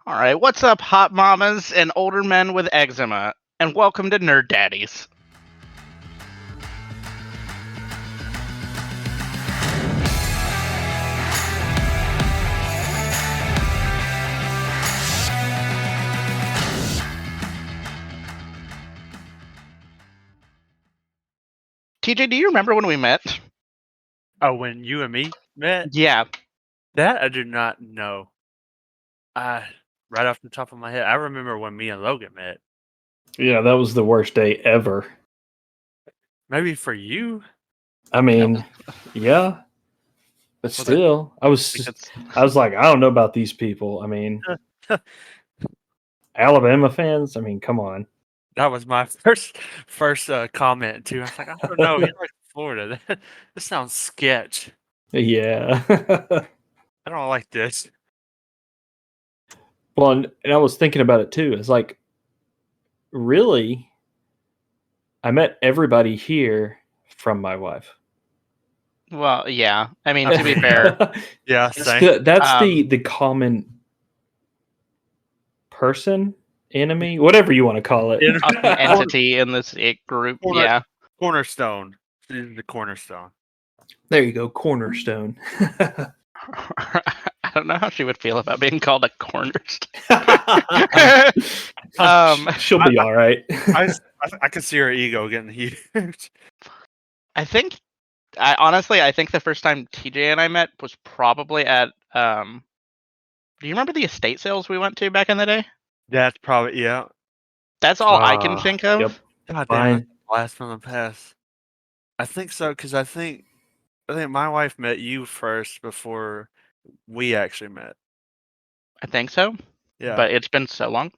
All right, what's up, hot mamas and older men with eczema, and welcome to Nerd Daddies. TJ, do you remember when we met? Oh, when you and me met? Yeah. That I do not know. Right off the top of my head, I remember when me and Logan met. Yeah, that was the worst day ever. Maybe for you. I mean, yeah, but Was it? still, I was like, I don't know about these people. I mean, Alabama fans. I mean, come on. That was my first comment too. I was like, I don't know. He likes Florida. This sounds sketch. Yeah. I don't like this. Well, and I was thinking about it too. It's like, really, I met everybody here from my wife. Well, yeah. I mean, to be fair, Yeah, same. That's the common person, enemy, whatever you want to call it. entity in this group. Yeah. Cornerstone. She's the cornerstone. There you go, cornerstone. I don't know how she would feel about being called a cornerstone. She'll be all right. I can see her ego getting huge. I think the first time TJ and I met was probably at do you remember the estate sales we went to back in the day? That's probably, yeah. That's all I can think of. Yep. God damn, that's a blast from the past. I think so, because I think my wife met you first before we actually met. I think so. Yeah. But it's been so long.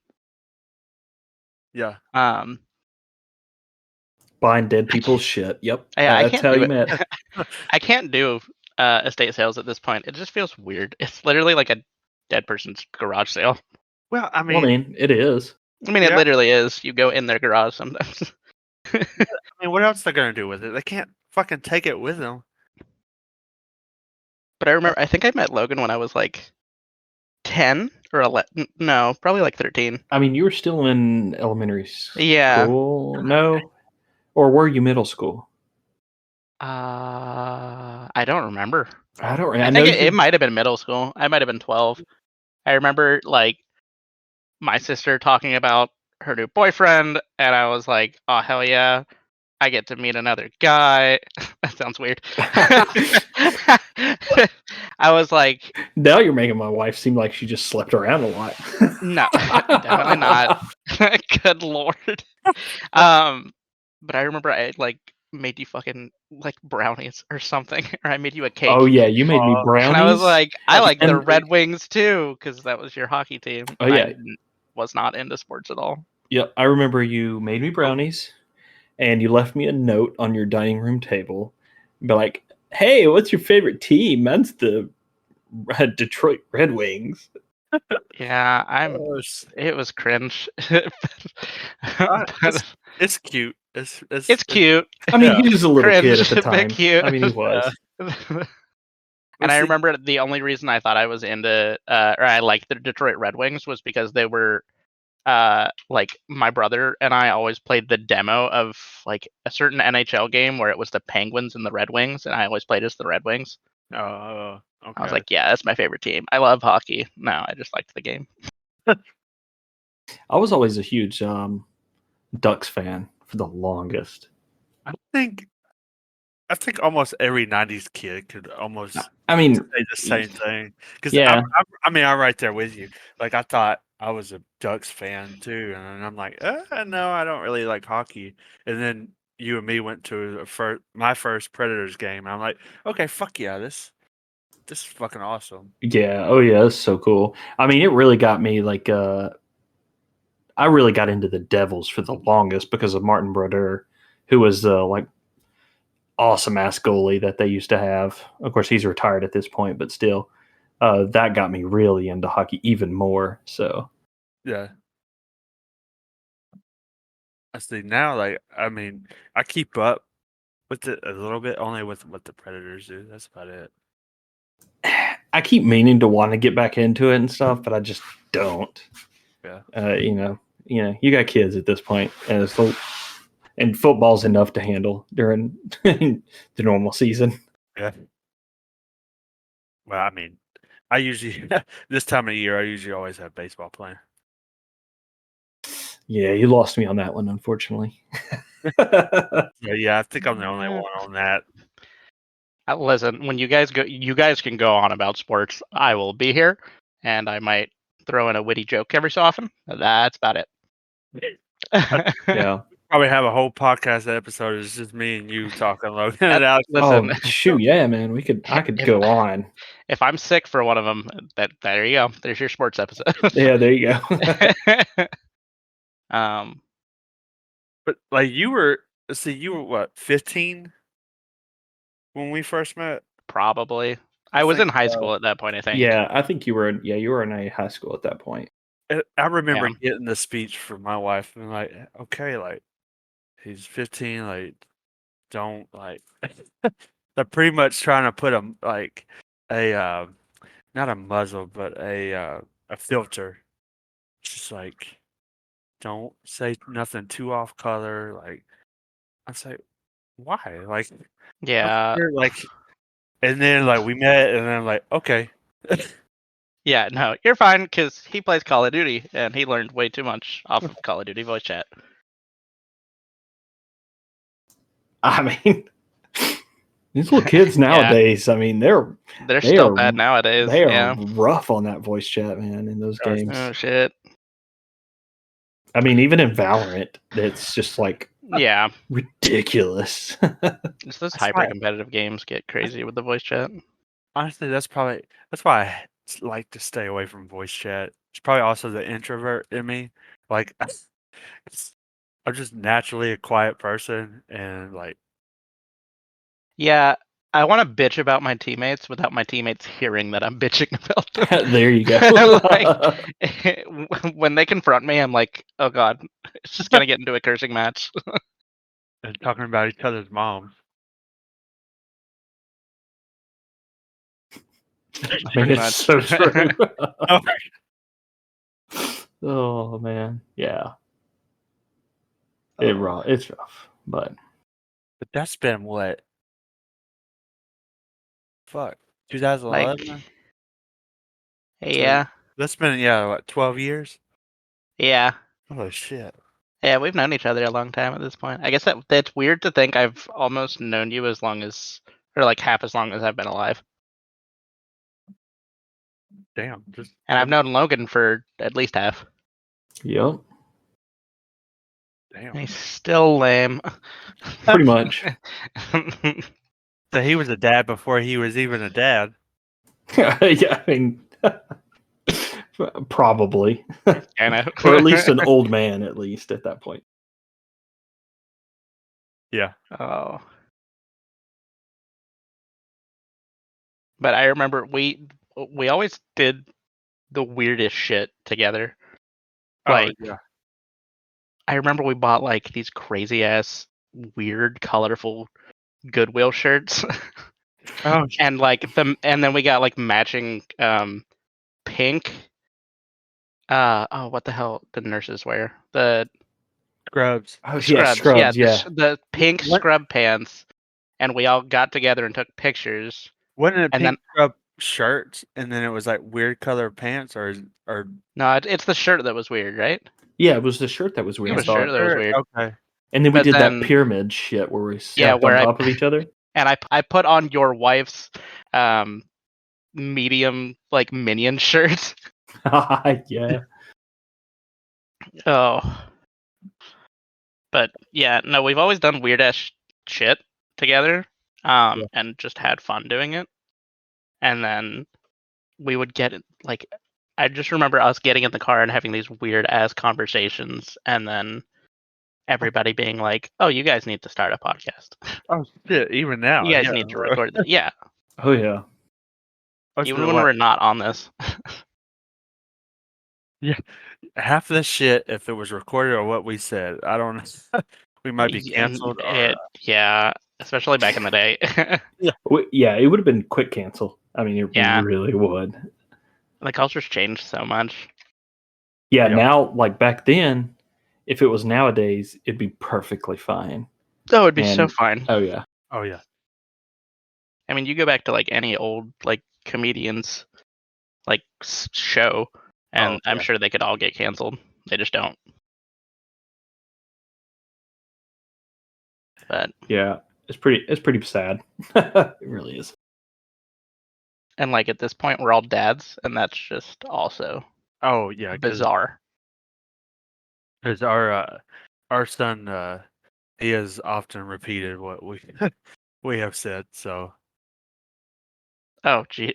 Yeah. Buying dead people's shit. Yep. That's how you met. I can't do estate sales at this point. It just feels weird. It's literally like a dead person's garage sale. Well, I mean, it is. I mean, it literally is. You go in their garage sometimes. I mean, what else are they gonna do with it? They can't fucking take it with them. But I think I met Logan when I was like 10 or 11. No, probably like 13. I mean, you were still in elementary school. Yeah. No, or were you middle school? I don't remember. I don't. I think it might have been middle school. I might have been 12. I remember like my sister talking about her new boyfriend, and I was like, "Oh hell yeah, I get to meet another guy." That sounds weird. I was like, now you're making my wife seem like she just slept around a lot. No, definitely not. Good lord. But I remember I like made you fucking like brownies or something, or I made you a cake. Oh yeah, you made me brownies. And I was like, I like the Red Wings too, because that was your hockey team. Oh yeah, I was not into sports at all. Yeah, I remember you made me brownies, and you left me a note on your dining room table, be like, "Hey, what's your favorite team?" That's the Detroit Red Wings. Yeah, it was cringe. It's cute. It's cute. I mean, he was a little kid at the time. Cute. I mean, he was. And I remember the only reason I thought I was into, or I liked the Detroit Red Wings was because they were, like my brother and I always played the demo of like a certain NHL game where it was the Penguins and the Red Wings, and I always played as the Red Wings. Okay. I was like, yeah, that's my favorite team. I love hockey. No, I just liked the game. I was always a huge Ducks fan for the longest. I think almost every '90s kid could almost. I mean, say the same thing because yeah. I'm right there with you. Like I thought I was a Ducks fan too, and I'm like, no, I don't really like hockey. And then you and me went to my first Predators game, and I'm like, okay, fuck yeah, this is fucking awesome. Yeah. Oh yeah, it's so cool. I mean, it really got me like. I really got into the Devils for the longest because of Martin Brodeur, who was the like awesome ass goalie that they used to have. Of course, he's retired at this point, but still, that got me really into hockey even more. So, yeah. I see now. Like, I mean, I keep up with it a little bit, only with what the Predators do. That's about it. I keep meaning to want to get back into it and stuff, but I just don't. Yeah. You got kids at this point, and and football's enough to handle during the normal season. Yeah. Well, I mean, I usually this time of year I usually always have baseball playing. Yeah, you lost me on that one, unfortunately. Yeah, I think I'm the only one on that. Listen, when you guys can go on about sports. I will be here, and I might throw in a witty joke every so often. That's about it. Yeah. Probably have a whole podcast episode. It's just me and you talking, Logan. And Alex. Listen, shoot, yeah, man. I could go on. if I'm sick for one of them, there you go. There's your sports episode. Yeah, there you go. But like you were what, 15 when we first met? Probably. I was in high school at that point, I think. Yeah, I think you were in a high school at that point. I remember getting the speech from my wife and like, okay, like he's 15, like don't like they're pretty much trying to put a not a muzzle, but a filter. Just like don't say nothing too off color. Like I say, why? Like Yeah. like and then like we met and then I'm like, okay. Yeah, no, you're fine because he plays Call of Duty and he learned way too much off of Call of Duty voice chat. I mean, these little kids nowadays, I mean, they're still bad nowadays. They are rough on that voice chat, man, in those games. Oh, shit. I mean, even in Valorant, it's just like ridiculous. Just those hyper-competitive games get crazy with the voice chat. Honestly, that's why I like to stay away from voice chat. It's probably also the introvert in me. Like, I'm just naturally a quiet person, and like, yeah, I want to bitch about my teammates without my teammates hearing that I'm bitching about them. There you go. Like, when they confront me, I'm like, oh god, it's just gonna get into a cursing match. and talking about each other's moms. I mean, it's so true. Oh man, yeah. It's rough, but that's been what? Fuck, 2011. Like, yeah. So that's been what, 12 years? Yeah. Oh shit. Yeah, we've known each other a long time at this point. I guess that's weird to think I've almost known you as long as, or like half as long as I've been alive. Damn. And I've known Logan for at least half. Yep. Damn. He's still lame. Pretty much. So he was a dad before he was even a dad. Yeah, I mean, probably. I know. Or at least an old man, at least at that point. Yeah. Oh. But I remember we always did the weirdest shit together. Like, yeah. I remember we bought like these crazy ass, weird, colorful Goodwill shirts. Oh. And like and then we got like matching pink. What the hell did nurses wear? The Scrubs. Oh yeah, scrubs. Yeah, the pink scrub pants, and we all got together and took pictures. Wasn't it pink scrub shirts, and then it was like weird color pants, or no? It's the shirt that was weird, right? Yeah, it was the shirt that was weird. It was the shirt that was weird. Okay. And then we did that pyramid shit where we sat on top of each other. And I put on your wife's medium like minion shirt. Yeah. Oh. But yeah, no, we've always done weird ass shit together, and just had fun doing it. And then we would get like, I just remember us getting in the car and having these weird ass conversations, and then everybody being like, "Oh, you guys need to start a podcast." Oh shit! Even now, you guys need to record that. Yeah. Oh yeah. Even when we're not on this. Yeah, half of the shit, if it was recorded or what we said, I don't know. We might be canceled. Yeah, especially back in the day. Yeah, it would have been quick cancel. I mean, it Yeah. really would. The culture's changed so much. Yeah, Yep. now, like back then, if it was nowadays, it'd be perfectly fine. Oh, it'd be so And fine. oh yeah, Oh yeah. I mean, you go back to like any old like comedians like show, and I'm yeah. sure they could all get canceled. They just don't. But yeah, it's pretty sad. It really is. and like at this point, we're all dads, and that's just also Oh yeah. bizarre. Because our son he has often repeated what we we have said. So Oh, gee.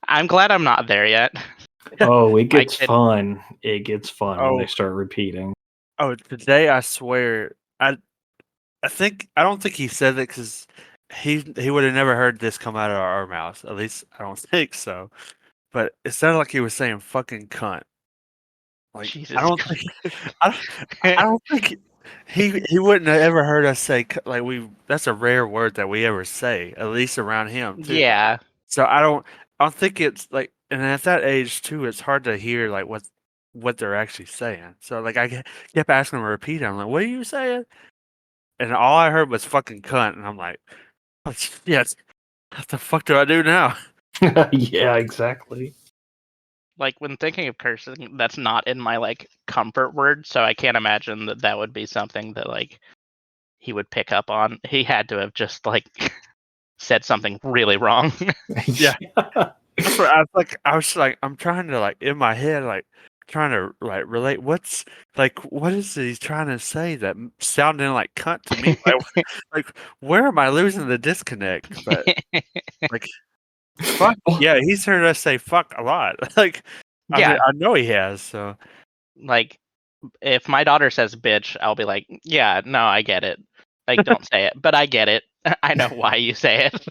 I'm glad I'm not there yet. Oh, it My gets kid, fun. It gets fun when they oh start repeating. today I swear I don't think he said it because he would have never heard this come out of our mouths. At least I don't think so. But it sounded like he was saying "fucking cunt." Like Jesus I don't Christ. think I don't think he wouldn't have ever heard us say like we. That's a rare word that we ever say. At least around him too. Yeah, So I don't think it's like, and at that age too, it's hard to hear like what they're actually saying. So like kept asking him to repeat it. I'm like, what are you saying? And all I heard was fucking cunt, and I'm like, oh, yes, what the fuck do I do now? Yeah, exactly. like when thinking of cursing, that's not in my like comfort word, so I can't imagine that that would be something that like he would pick up on. He had to have just like said something really wrong. Yeah. That's what I was like, I'm trying to like in my head, like trying to like relate. What is it he's trying to say that sounding like cunt to me? Like where am I losing the disconnect? But like, fuck yeah, he's heard us say fuck a lot. Like, I mean, Yeah, I know he has. So like if my daughter says bitch, I'll be like, yeah, no, I get it. Like, don't say it, but I get it. I know why you say it.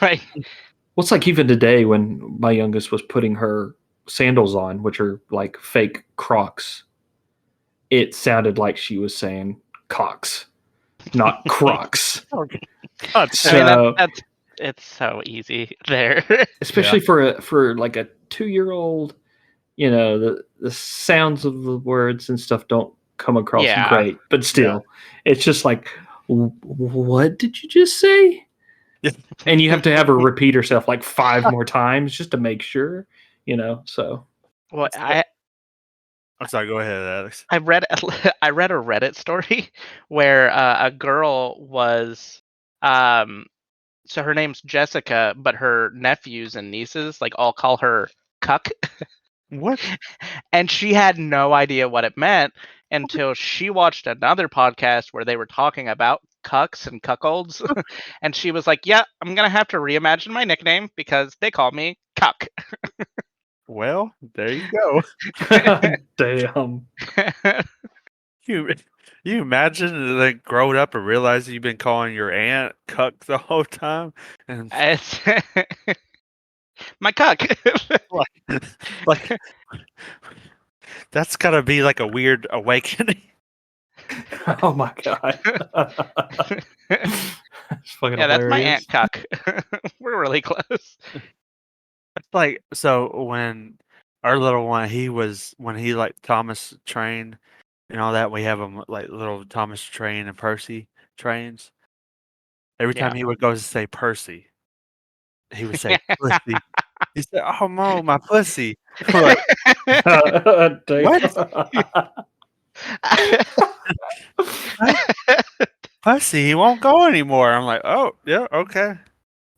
Like, Well, it's like even today when my youngest was putting her sandals on, which are like fake Crocs, it sounded like she was saying cocks, not Crocs. God I mean, So, that's it's so easy there. especially for like a 2-year-old, the sounds of the words and stuff don't come across Yeah, great, but still, it's just like, what did you just say? Yeah. And you have to have her repeat herself like 5 more times just to make sure, so. well, I'm sorry. Go ahead, Alex. I read I read a Reddit story where a girl was so her name's Jessica, but her nephews and nieces like all call her cuck. What? And she had no idea what it meant until she watched another podcast where they were talking about cucks and cuckolds. And she was like, yeah, I'm going to have to reimagine my nickname because they call me cuck. Well, there you go. Damn. You you imagine like growing up and realizing you've been calling your aunt cuck the whole time, and It's my cuck. like, like that's gotta be like a weird awakening. Oh my god. It's fucking Yeah, that's my aunt hilarious. cuck. We're really close. It's like so when our little one, when he like Thomas trained and all that, we have him like little Thomas train and Percy trains. Every Yeah. time he would go to say Percy, he would say pussy. He said, "Oh no, my pussy." We're like, what? Damn. Pussy, he won't go anymore. I'm like, oh yeah, okay,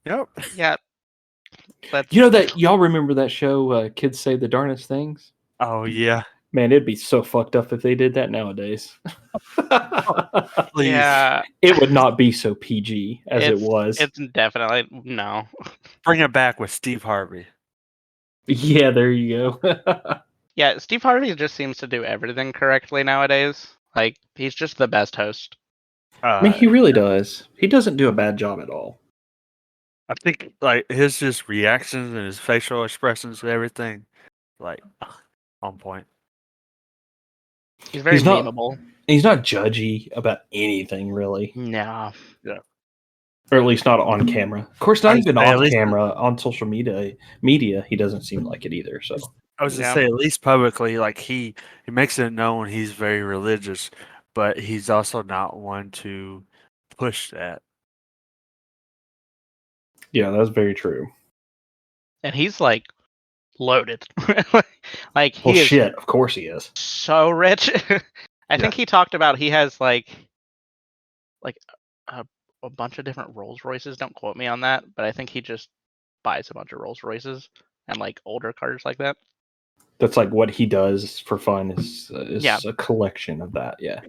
yep. Yeah, that's You know that y'all remember that show, Kids Say the Darnest Things? Oh yeah, Man, it'd be so fucked up if they did that nowadays. please. yeah. It would not be so PG as it was. It's definitely no. Bring it back with Steve Harvey. Yeah, there you go. Yeah, Steve Harvey just seems to do everything correctly nowadays. Like he's just the best host. I mean, he really does. He doesn't do a bad job at all. I think like his just reactions and his facial expressions and everything, like on point. He's very He's not- memeable. He's not judgy about anything, really. No. Yeah. or at least not on camera. Of course, not I'd even say at off least- camera on social media. He doesn't seem like it either. So I was Yeah. say at least publicly, like he makes it known he's very religious, but he's also not one to push that. yeah, that's very true. And he's like loaded. Like Well, he is shit, of course he is. so rich. I think he talked about he has like a bunch of different Rolls Royces. Don't quote me on that, but I think he just buys a bunch of Rolls Royces and like older cars like that. That's like what he does for fun is Yeah. a collection of that. Yeah.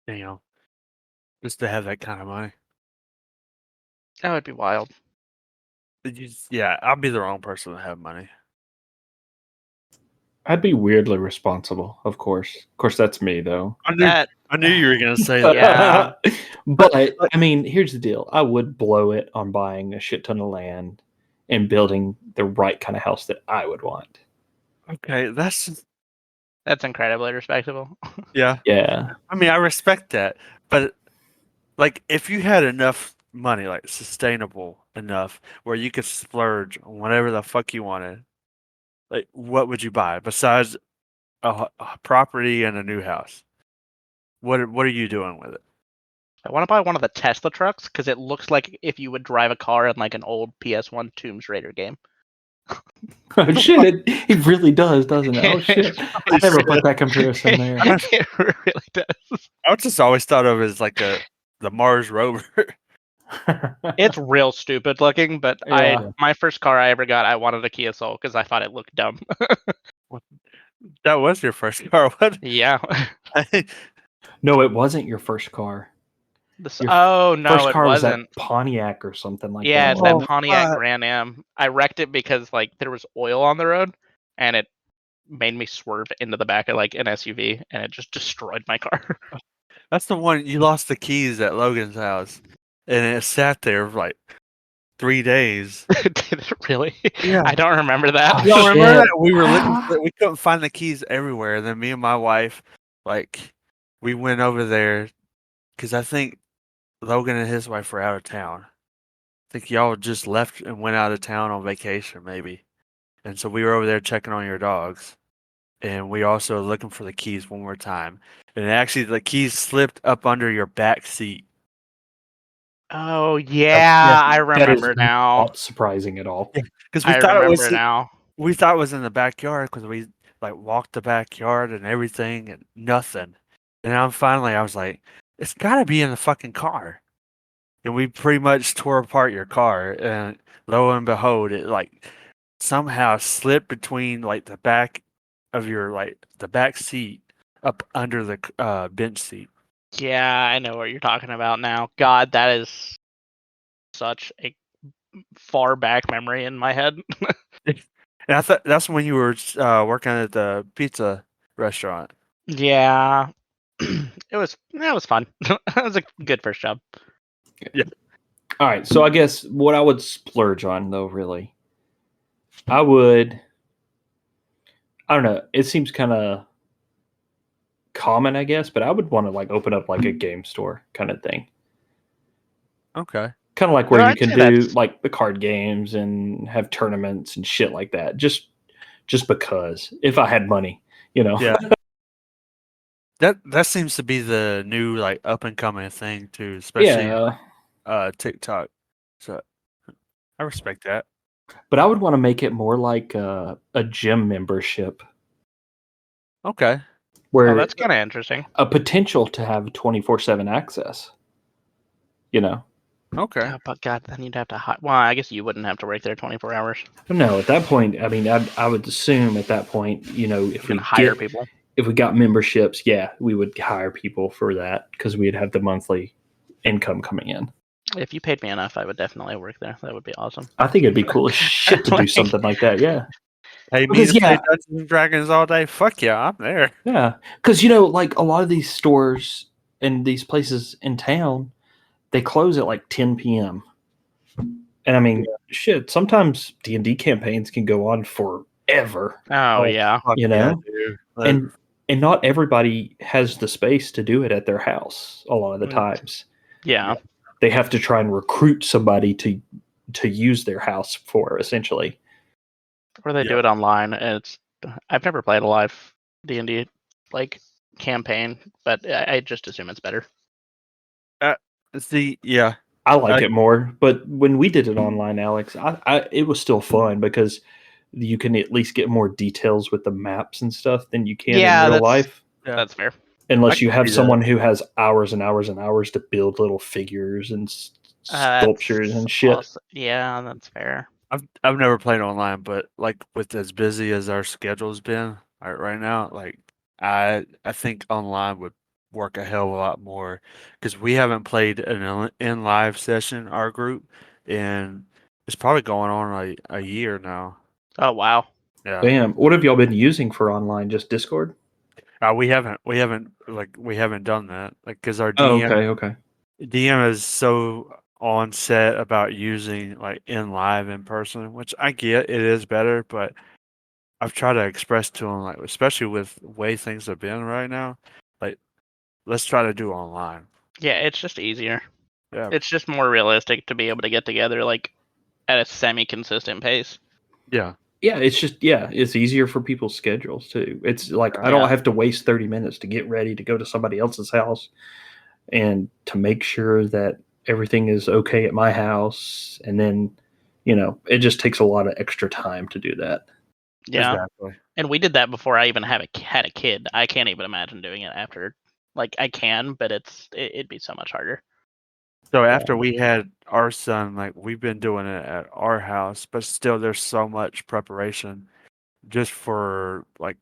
You know, just to have that kind of money. That would be wild. Yeah, I'll be the wrong person to have money. I'd be weirdly responsible, of course. Of course, that's me though. I knew you were gonna say that. Yeah. But I mean, here's the deal: I would blow it on buying a shit ton of land and building the right kind of house that I would want. Okay, that's incredibly respectable. yeah. Yeah. I mean, I respect that, but like, if you had enough money, like sustainable enough, where you could splurge on whatever the fuck you wanted, like, what would you buy besides a property and a new house? What are you doing with it? I want to buy one of the Tesla trucks because it looks like if you would drive a car in like an old PS1 Tomb Raider game. Oh shit! It really does, doesn't it? Oh shit! I never put that comparison there. It really does. I just always thought of it as like the Mars rover. It's real stupid looking, but Yeah. my first car I ever got, I wanted a Kia Soul because I thought it looked dumb. That was your first car. What? Yeah. No, it wasn't your first car. Your Oh no, First it car was wasn't. that Pontiac or something like Yeah, that. it's that Oh, Pontiac fuck. Grand Am. I wrecked it because like there was oil on the road, and it made me swerve into the back of like an SUV, and it just destroyed my car. That's the one you lost the keys at Logan's house, and it sat there for like 3 days. Did it really? Yeah. I don't remember that. Oh, Y'all remember shit. that we were looking for, we couldn't find the keys everywhere. And then me and my wife, like, we went over there because I think Logan and his wife were out of town. I think y'all just left and went out of town on vacation, maybe. And so we were over there checking on your dogs, and we also looking for the keys one more time. And actually, the keys slipped up under your back seat. Oh yeah, I remember now. Not surprising at all. Because we I thought it remember was now. we thought it was in the backyard because we like walked the backyard and everything and nothing. And then I was like, it's got to be in the fucking car. And we pretty much tore apart your car, and lo and behold, it like somehow slipped between like the back of your the back seat up under the bench seat. Yeah, I know what you're talking about now. God, that is such a far back memory in my head. And I thought that's when you were working at the pizza restaurant. Yeah. That was fun. That was a good first job. All right, so I guess what I would splurge on, though, really, I don't know. It seems kind of common, I guess, but I would want to like open up like a game store kind of thing. Okay. Kind of like where No, you I'd can say do that's- like the card games and have tournaments and shit like that. Just because if I had money, you know. Yeah. That seems to be the new like up and coming thing too, especially TikTok. So I respect that. But I would want to make it more like a gym membership Okay. where Oh, that's kind of interesting. a potential to have 24/7 access. You know. Okay. Oh, but God, then you'd have to. Well, I guess you wouldn't have to work there 24 hours. No, at that point, I mean, I would assume at that point, you know, if You we can hire people. if we got memberships, yeah, we would hire people for that because we'd have the monthly income coming in. If you paid me enough, I would definitely work there. That would be awesome. I think it'd be cool as shit to do Like- something like that. Yeah, Hey, me Because, to play yeah. Dungeons and Dragons all day? Fuck yeah, I'm there. yeah, because you know, like a lot of these stores and these places in town, they close at like 10 p.m. And I mean, shit. Sometimes D&D campaigns can go on forever, Oh yeah. Fuck You yeah, know? dude. and not everybody has the space to do it at their house. A lot of the Mm. times, Yeah. they have to try and recruit somebody to use their house for, essentially. Or they do it online. I've never played a live D&D like campaign, but I just assume it's better. I like it more, but when we did it online, Alex, it was still fun because you can at least get more details with the maps and stuff than you can in real life. Yeah. That's fair. Unless you have someone who has hours and hours and hours to build little figures and sculptures and shit. Yeah, that's fair. I've never played online, but like with as busy as our schedule's been right now, like I think online would work a hell of a lot more because we haven't played an in live session, our group, and it's probably going on a year now. Oh wow. Yeah. Damn. What have y'all been using for online? Just Discord? We haven't done that because our DM Okay. DM is so on set about using like in live in person, which I get it is better, but I've tried to express to him like, especially with the way things have been right now, like let's try to do online. Yeah, it's just easier. Yeah. It's just more realistic to be able to get together like at a semi-consistent pace. Yeah. Yeah, it's easier for people's schedules too. It's like I don't have to waste 30 minutes to get ready to go to somebody else's house and to make sure that everything is okay at my house, and then it just takes a lot of extra time to do that. Yeah. Exactly. And we did that before I even had a kid. I can't even imagine doing it after. Like I can, but it'd be so much harder. So after we had our son, like we've been doing it at our house, but still there's so much preparation just for like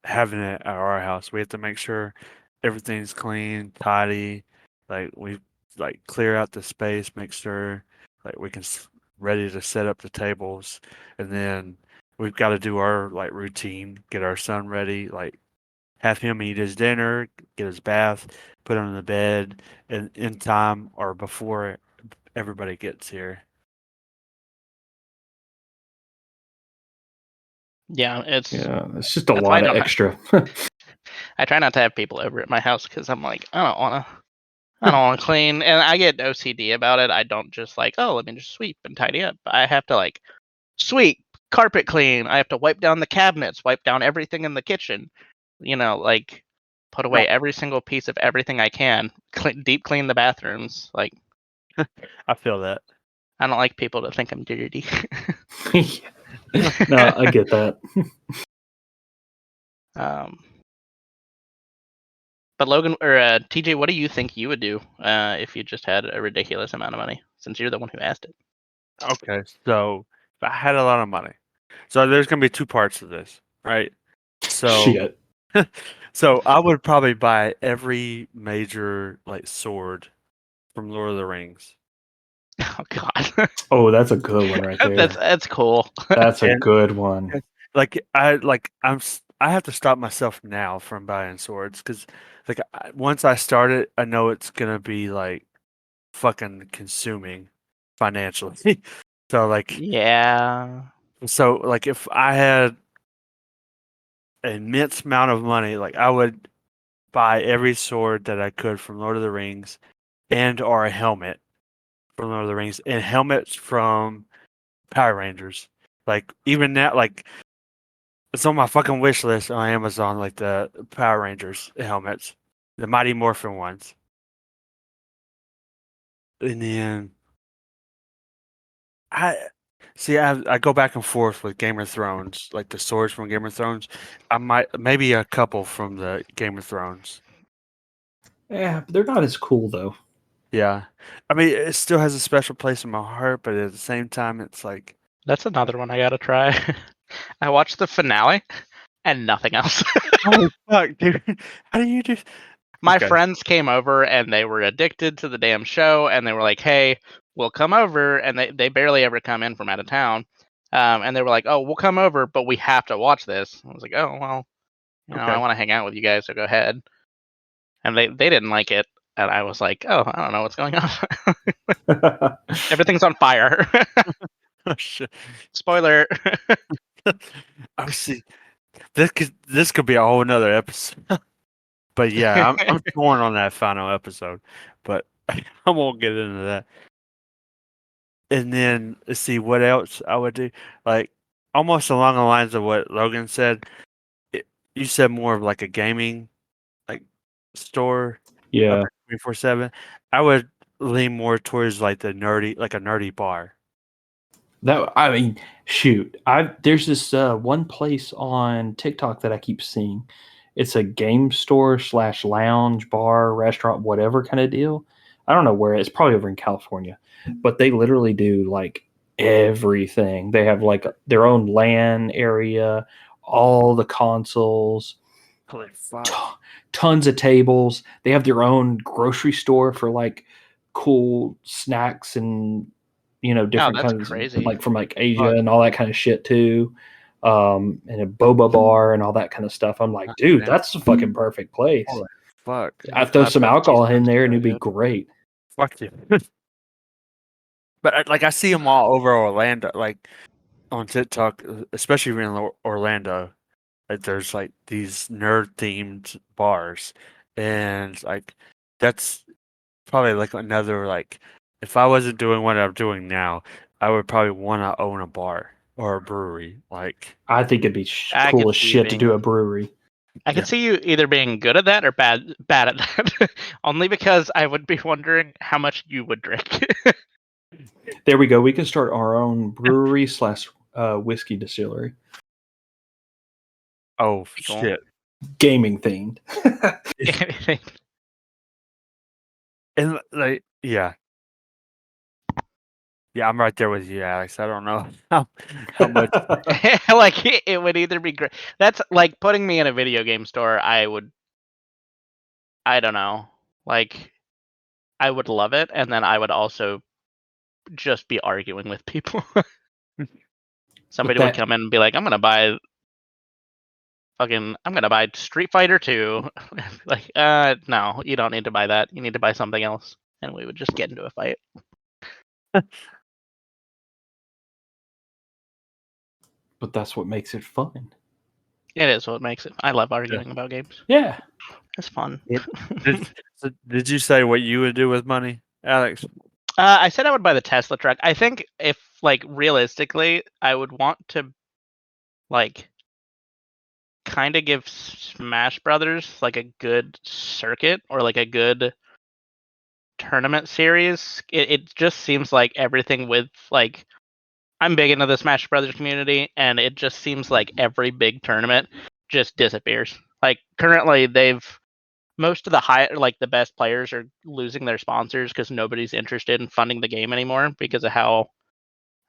having it at our house. We have to make sure everything's clean, tidy, like we like clear out the space, make sure like we can ready to set up the tables, and then we've got to do our like routine, get our son ready, like have him eat his dinner, get his bath, put him in the bed, and in time or before everybody gets here. Yeah, it's just a lot of extra. I try not to have people over at my house because I'm like, I don't want to clean, and I get OCD about it. I don't just like, oh, let me just sweep and tidy up. I have to like sweep, carpet clean. I have to wipe down the cabinets, wipe down everything in the kitchen. Like put away every single piece of everything I can. Deep clean the bathrooms. Like I feel that. I don't like people to think I'm dirty. No, I get that. But Logan or TJ, what do you think you would do if you just had a ridiculous amount of money? Since you're the one who asked it. Okay, so if I had a lot of money, so there's gonna be two parts of this, right? So, Shit. so I would probably buy every major like sword from Lord of the Rings. Oh God. Oh, that's a good one right there. That's cool. That's a good one. I have to stop myself now from buying swords because like once I start it, I know it's gonna be like fucking consuming financially. So like Yeah. so like if I had an immense amount of money, like I would buy every sword that I could from Lord of the Rings and or a helmet from Lord of the Rings and helmets from Power Rangers. Like even that like it's on my fucking wish list on Amazon, like the Power Rangers helmets. The Mighty Morphin ones. And then I go back and forth with Game of Thrones, like the swords from Game of Thrones. I might maybe a couple from the Game of Thrones. Yeah, but they're not as cool though. Yeah. I mean, it still has a special place in my heart, but at the same time, it's like That's another one I gotta try. I watched the finale and nothing else. holy fuck, dude! How do you do? My Okay. friends came over and they were addicted to the damn show, and they were like, "Hey, we'll come over," and they barely ever come in from out of town, and they were like, "Oh, we'll come over, but we have to watch this." I was like, "Oh well, I Okay. want to hang out with you guys, so go ahead." And they didn't like it, and I was like, "Oh, I don't know what's going on. Everything's on fire." Oh shit! Spoiler. Oh, see, this could be a whole another episode. But yeah, I'm torn on that final episode. But I won't get into that. And then let's see what else I would do. Like almost along the lines of what Logan said. You said more of like a gaming like store. Yeah. 24/7. I would lean more towards like a nerdy bar. That I mean, shoot. There's this one place on TikTok that I keep seeing. It's a game store / lounge, bar, restaurant, whatever kind of deal. I don't know where it's probably over in California, but they literally do like everything. They have like their own LAN area, all the consoles, Holy fuck. tons of tables. They have their own grocery store for like cool snacks and different that's kinds crazy. like from like Asia and all that kind of shit too. And a boba bar and all that kind of stuff. I'm like, dude, that's a fucking perfect place. Holy fuck. I throw some alcohol in there and it'd be great. Fuck you. But I see them all over Orlando, like on TikTok, especially in Orlando. Like there's like these nerd themed bars, and like that's probably like another like if I wasn't doing what I'm doing now, I would probably want to own a bar or a brewery. Like I think it'd be I cool could as see shit to being- do a brewery. I could see you either being good at that or bad at that. Only because I would be wondering how much you would drink. There we go. We can start our own brewery / whiskey distillery, oh Cool. shit, gaming themed. and like yeah. Yeah, I'm right there with you, Alex. I don't know how much. Like it would either be great. That's like putting me in a video game store. I don't know. Like I would love it, and then I would also just be arguing with people. Somebody would come in and be like, I'm gonna buy Street Fighter 2. Like, no, you don't need to buy that. You need to buy something else. And we would just get into a fight. But that's what makes it fun. It is what makes it. I love arguing about games. Yeah. It's fun. Did you say what you would do with money, Alex? I said I would buy the Tesla truck. I think if, like, realistically, I would want to, like, kind of give Smash Brothers, like, a good circuit or, like, a good tournament series. It just seems like everything with, like, I'm big into the Smash Brothers community, and it just seems like every big tournament just disappears. Like, currently, most of the best players are losing their sponsors because nobody's interested in funding the game anymore because of how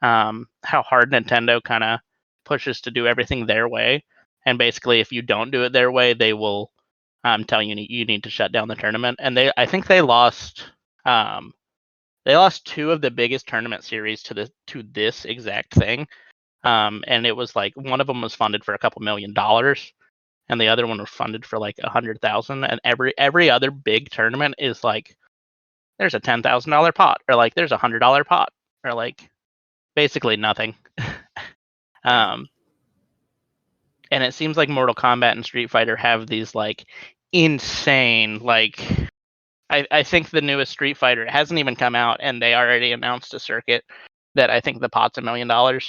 hard Nintendo kind of pushes to do everything their way. And basically, if you don't do it their way, they will tell you you need to shut down the tournament. And I think they lost 2 of the biggest tournament series to this exact thing. And it was like one of them was funded for a couple $1 million, and the other one was funded for like 100,000. And every other big tournament is like there's a $10,000 pot, or like there's a $100 pot, or like basically nothing. And it seems like Mortal Kombat and Street Fighter have these like insane like. I think the newest Street Fighter, it hasn't even come out, and they already announced a circuit that I think the pot's $1 million. Damn.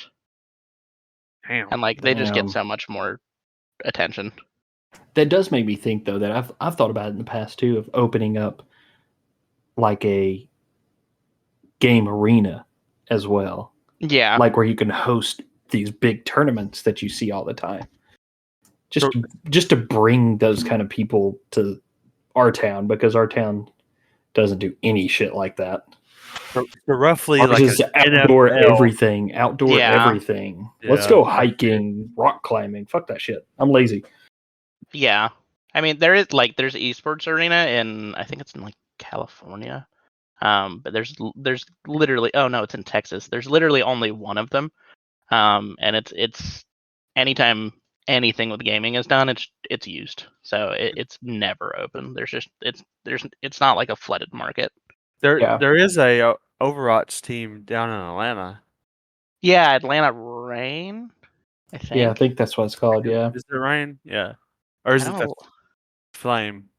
And like they just get so much more attention. That does make me think though that I've thought about it in the past too, of opening up like a game arena as well. Yeah. Like where you can host these big tournaments that you see all the time. Just to bring those kind of people to our town, because our town doesn't do any shit like that. So roughly Ours like is outdoor NFL. everything. Outdoor Yeah. everything. Let's go hiking, rock climbing. Fuck that shit. I'm lazy. Yeah. I mean, there's esports arena in, I think it's in like California. But there's literally, oh no, it's in Texas. There's literally only one of them. And it's anytime anything with gaming is done, it's used. So it's never open. It's not like a flooded market. There is a Overwatch team down in Atlanta. Yeah, Atlanta Rain, I think. Yeah, I think that's what it's called. Yeah. Is it Rain? Yeah. Or is it the Flame?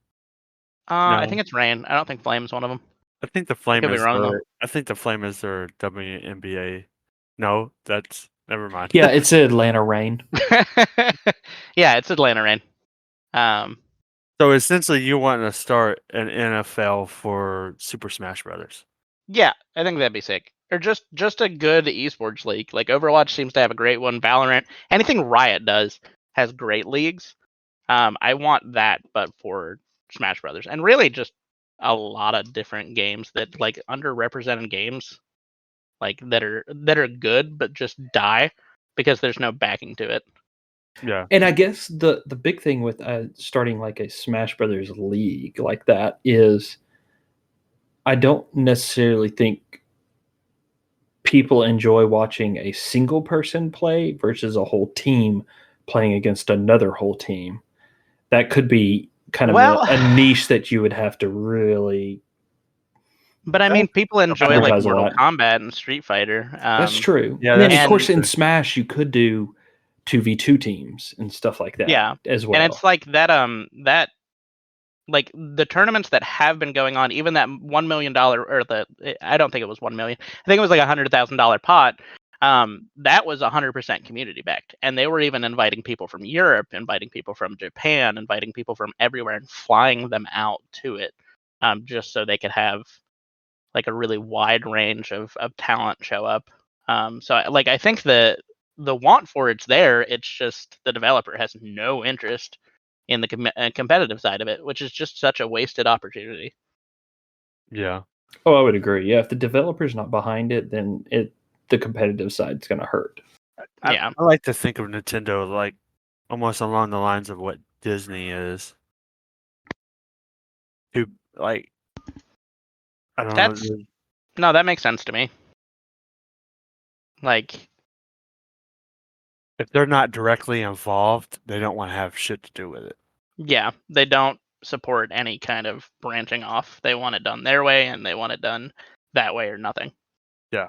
I think it's Rain. I don't think Flame's one of them. I think the Flame could be is wrong, though. their. I think the Flame is their WNBA. No, that's never mind. Yeah, it's Atlanta Reign. Yeah, it's Atlanta Reign. So essentially, you want to start an NFL for Super Smash Brothers. Yeah, I think that'd be sick. Or just a good esports league. Like Overwatch seems to have a great one. Valorant, anything Riot does has great leagues. I want that, but for Smash Brothers, and really just a lot of different games that like underrepresented games, like that are good but just die because there's no backing to it. Yeah. And I guess the big thing with starting like a Smash Brothers league like that is I don't necessarily think people enjoy watching a single person play versus a whole team playing against another whole team. That could be kind of Well, a niche that you would have to really. but I mean, people enjoy like Advertise a Mortal lot. Kombat and Street Fighter. That's true. yeah, and then, of that's course, true. in Smash, you could do 2v2 teams and stuff like that Yeah, as well. and it's like that. That like the tournaments that have been going on, even that $1 million or I don't think it was 1 million. I think it was like $100,000 pot. That was 100% community backed, and they were even inviting people from Europe, inviting people from Japan, inviting people from everywhere, and flying them out to it, just so they could have like a really wide range of talent show up. So like I think the want for it's there. It's just the developer has no interest in the competitive side of it, which is just such a wasted opportunity. Yeah. Oh, I would agree. Yeah, if the developer's not behind it, then the competitive side's going to hurt. Yeah. I like to think of Nintendo like almost along the lines of what Disney is. Who like I don't That's know. no, that makes sense to me. Like, If they're not directly involved, they don't want to have shit to do with it. yeah, they don't support any kind of branching off. They want it done their way, and they want it done that way or nothing. Yeah.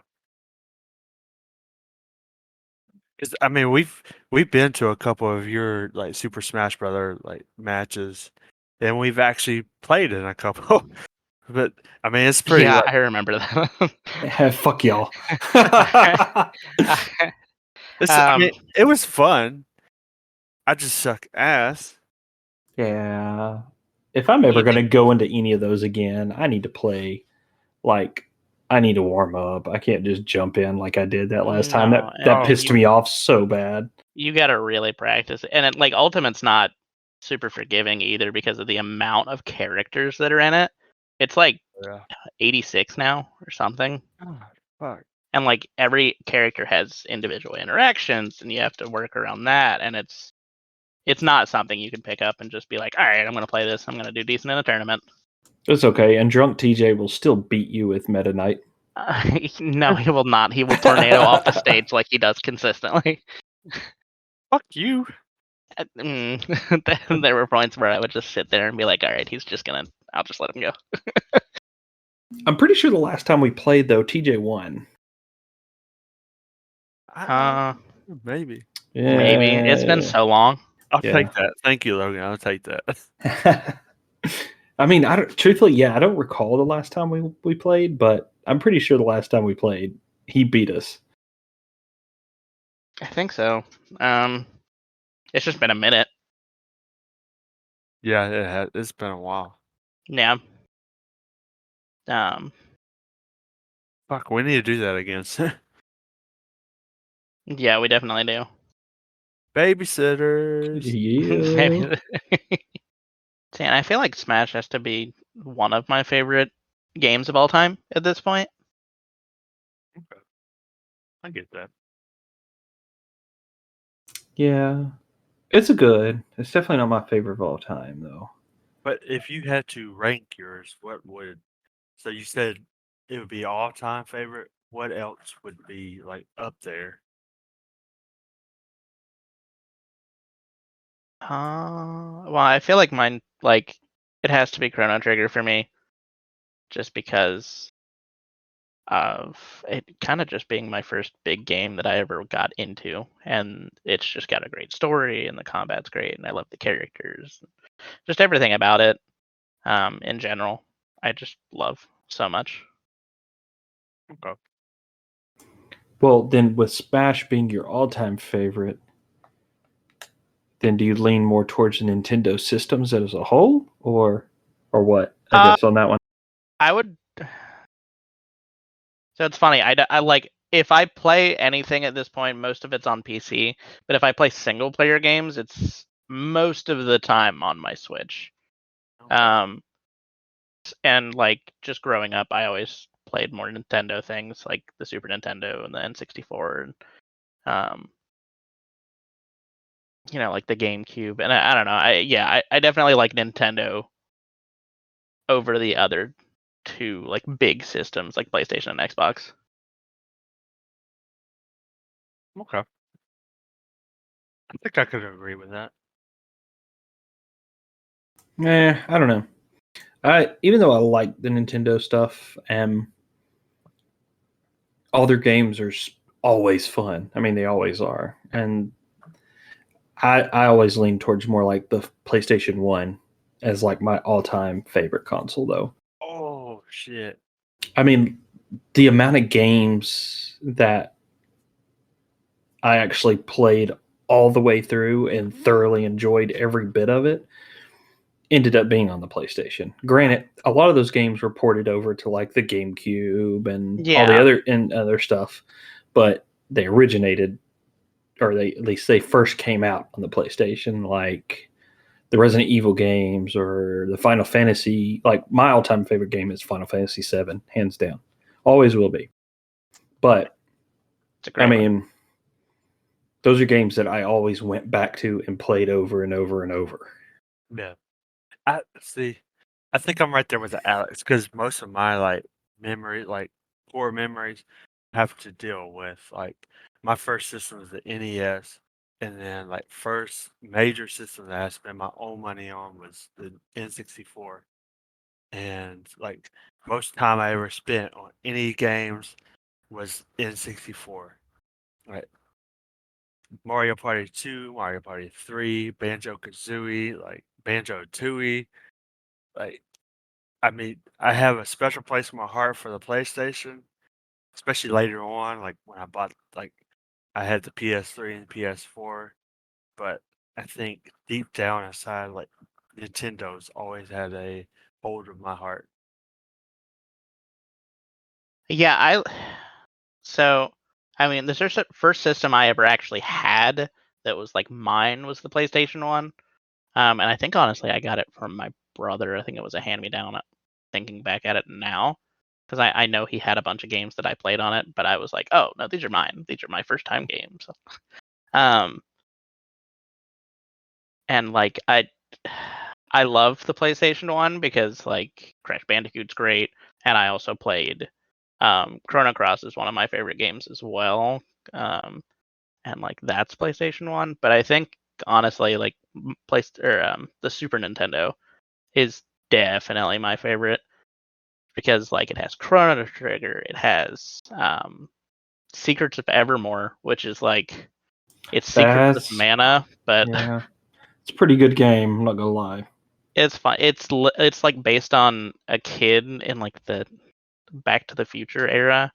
Because I mean, we've been to a couple of your like Super Smash Brother like matches, and we've actually played in a couple. But I mean, it's pretty. Yeah, Like, I remember that. Fuck y'all. I mean, it was fun. I just suck ass. Yeah. If I'm ever going to go into any of those again, I need to play. Like, I need to warm up. I can't just jump in like I did that last time. That pissed me off so bad. You got to really practice, and it, like Ultimate's not super forgiving either because of the amount of characters that are in it. It's like 86 now or something. Oh, fuck. And like every character has individual interactions, and you have to work around that. And it's not something you can pick up and just be like, all right, I'm going to play this. I'm going to do decent in a tournament. It's okay. And drunk TJ will still beat you with Meta Knight. No, he will not. He will tornado off the stage like he does consistently. Fuck you. There were points where I would just sit there and be like, all right, I'll just let him go. I'm pretty sure the last time we played, though, TJ won. Maybe. Yeah. Maybe. It's been so long. I'll take that. Thank you, Logan. I'll take that. I mean, truthfully, I don't recall the last time we played, but I'm pretty sure the last time we played, he beat us. I think so. It's just been a minute. Yeah, it has. It's been a while. Yeah. Fuck, we need to do that again. Yeah, we definitely do. Babysitters. Yeah. See, and I feel like Smash has to be one of my favorite games of all time at this point. Okay. I get that. Yeah. It's It's definitely not my favorite of all time, though. But if you had to rank yours, what would... So you said it would be all-time favorite. What else would be like up there? Well, I feel like mine, like, it has to be Chrono Trigger for me, just because of it kind of just being my first big game that I ever got into, and it's just got a great story, and the combat's great, and I love the characters, just everything about it. In general, I just love. so much. Okay. Well, then with Smash being your all-time favorite, then do you lean more towards the Nintendo systems as a whole, or what? I guess on that one. I would. So it's funny. I like if I play anything at this point, most of it's on PC. But if I play single player games, it's most of the time on my Switch. Okay. And like just growing up, I always played more Nintendo things like the Super Nintendo and the N64 and like the GameCube. And I don't know. I definitely like Nintendo over the other two like big systems like PlayStation and Xbox. Okay. I think I could agree with that. I don't know. Even though I like the Nintendo stuff, all their games are always fun. I mean, they always are, and I always lean towards more like the PlayStation 1 as like my all-time favorite console, though. Oh shit! I mean, the amount of games that I actually played all the way through and thoroughly enjoyed every bit of it ended up being on the PlayStation. Granted, a lot of those games were ported over to like the GameCube and all the other stuff, but they originated, or they at least they first came out on the PlayStation, like the Resident Evil games or the Final Fantasy. Like my all-time favorite game is Final Fantasy VII, hands down, always will be. But I mean, those are games that I always went back to and played over and over and over. Yeah. I see. I think I'm right there with Alex because most of my like core memories, have to deal with like my first system was the NES, and then like first major system that I spent my own money on was the N64, and like most time I ever spent on any games was N64. Like Mario Party 2, Mario Party 3, Banjo Kazooie, like Banjo Tooie, like I mean, I have a special place in my heart for the PlayStation, especially later on, like when I bought, like, I had the PS3 and PS4, but I think deep down inside, like, Nintendo's always had a hold of my heart. Yeah, I mean, the first system I ever actually had that was like mine was the PlayStation 1. And I think honestly I got it from my brother. I think it was a hand-me-down, thinking back at it now. Because I know he had a bunch of games that I played on it, but I was like, oh, no, these are mine. These are my first time games. Um, and like I love the PlayStation 1 because like Crash Bandicoot's great, and I also played Chrono Cross is one of my favorite games as well. And like that's PlayStation 1, but I think honestly like the Super Nintendo is definitely my favorite because like it has Chrono Trigger, it has Secrets of Evermore, which is like it's Secrets of Mana, but yeah, it's a pretty good game. I'm not gonna lie. It's fun. It's like based on a kid in like the Back to the Future era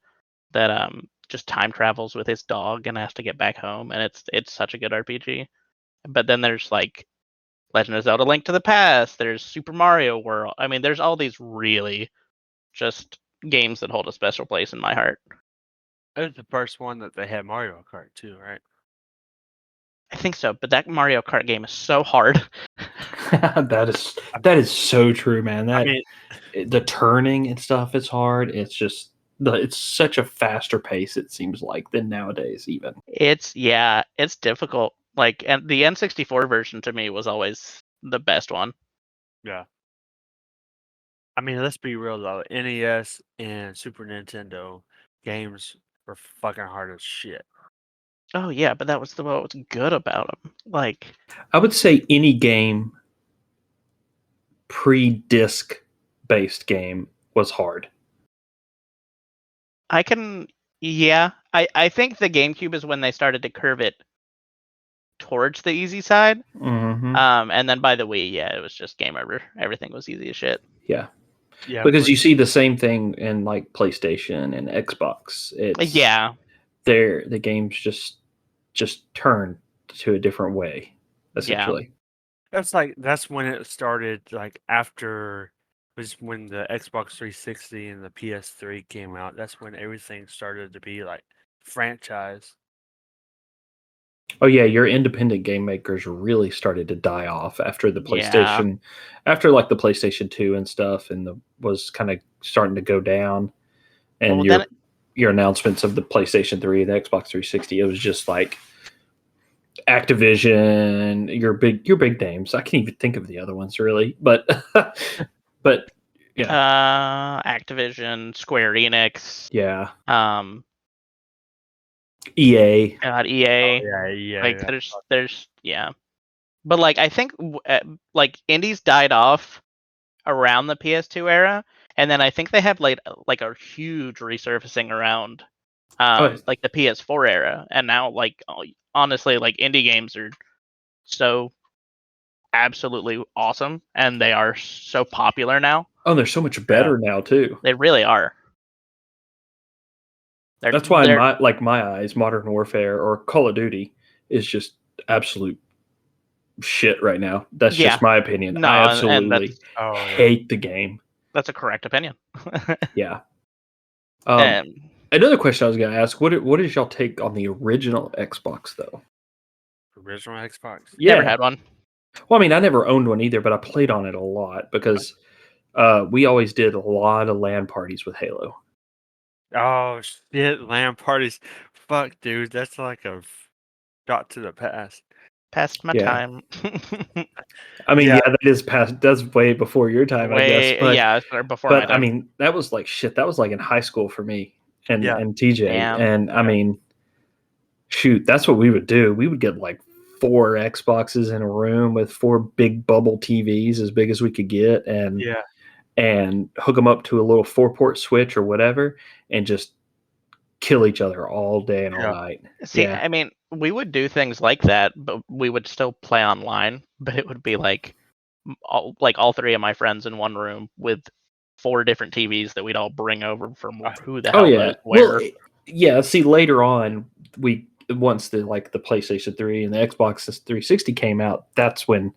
that just time travels with his dog and has to get back home, and it's such a good RPG. But then there's like Legend of Zelda: Link to the Past. There's Super Mario World. I mean, there's all these really just games that hold a special place in my heart. It was the first one that they had Mario Kart too, right? I think so, but that Mario Kart game is so hard. that is so true, man. I mean, The turning and stuff is hard. It's just it's such a faster pace, it seems like, than nowadays even. It's difficult. Like, and the N64 version to me was always the best one. yeah. I mean, let's be real though. NES and Super Nintendo games were fucking hard as shit. Oh yeah, but that was what was good about them. Like, I would say any game pre-disc based game was hard. I think the GameCube is when they started to curve it towards the easy side. Mm-hmm. And then by the Wii, yeah, it was just game over. Everything was easy as shit. Yeah. Yeah, because you see the same thing in like PlayStation and Xbox. It's the games just turn to a different way, essentially. that's when it started. Like after was when the Xbox 360 and the PS3 came out. That's when everything started to be like franchise. Oh yeah, your independent game makers really started to die off after the PlayStation, after like the PlayStation 2 and stuff, and was kind of starting to go down. And your announcements of the PlayStation 3, the Xbox 360, it was just like Activision, your big names. I can't even think of the other ones really, but but yeah, Activision, Square Enix, yeah, EA. Yeah. Like there's but like I think like indies died off around the PS2 era, and then I think they have like a huge resurfacing around like the PS4 era, and now like honestly like indie games are so absolutely awesome, and they are so popular now. Oh, they're so much better now too. They really are. That's why in my eyes, Modern Warfare or Call of Duty is just absolute shit right now. That's just my opinion. No, I absolutely hate the game. That's a correct opinion. Yeah. Another question I was going to ask: what is y'all take on the original Xbox though? Original Xbox? Yeah. Never had one. Well, I mean, I never owned one either, but I played on it a lot because we always did a lot of LAN parties with Halo. Oh shit, LAN parties! Fuck, dude, that's like a shot to the past. Past my time. I mean, that is past. That's way before your time, I guess. But, before my time. I mean, that was like shit. That was like in high school for me and TJ. And I mean, shoot, that's what we would do. We would get like 4 Xboxes in a room with 4 big bubble TVs as big as we could get, and hook them up to a little 4-port switch or whatever, and just kill each other all day and all night. See, I mean, we would do things like that, but we would still play online. But it would be like all 3 of my friends in one room with 4 different TVs that we'd all bring over from who the hell knows where. Well, see, later on, once the PlayStation 3 and the Xbox 360 came out, that's when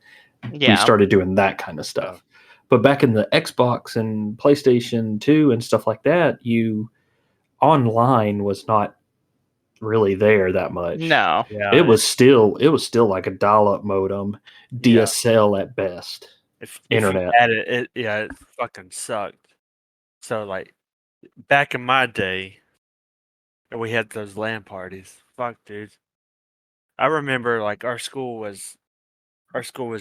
we started doing that kind of stuff. But back in the Xbox and PlayStation 2 and stuff like that, online was not really there that much. No. It was still like a dial-up modem, DSL at best. Internet. You had it fucking sucked. So like back in my day, we had those LAN parties. Fuck, dude. I remember like our school was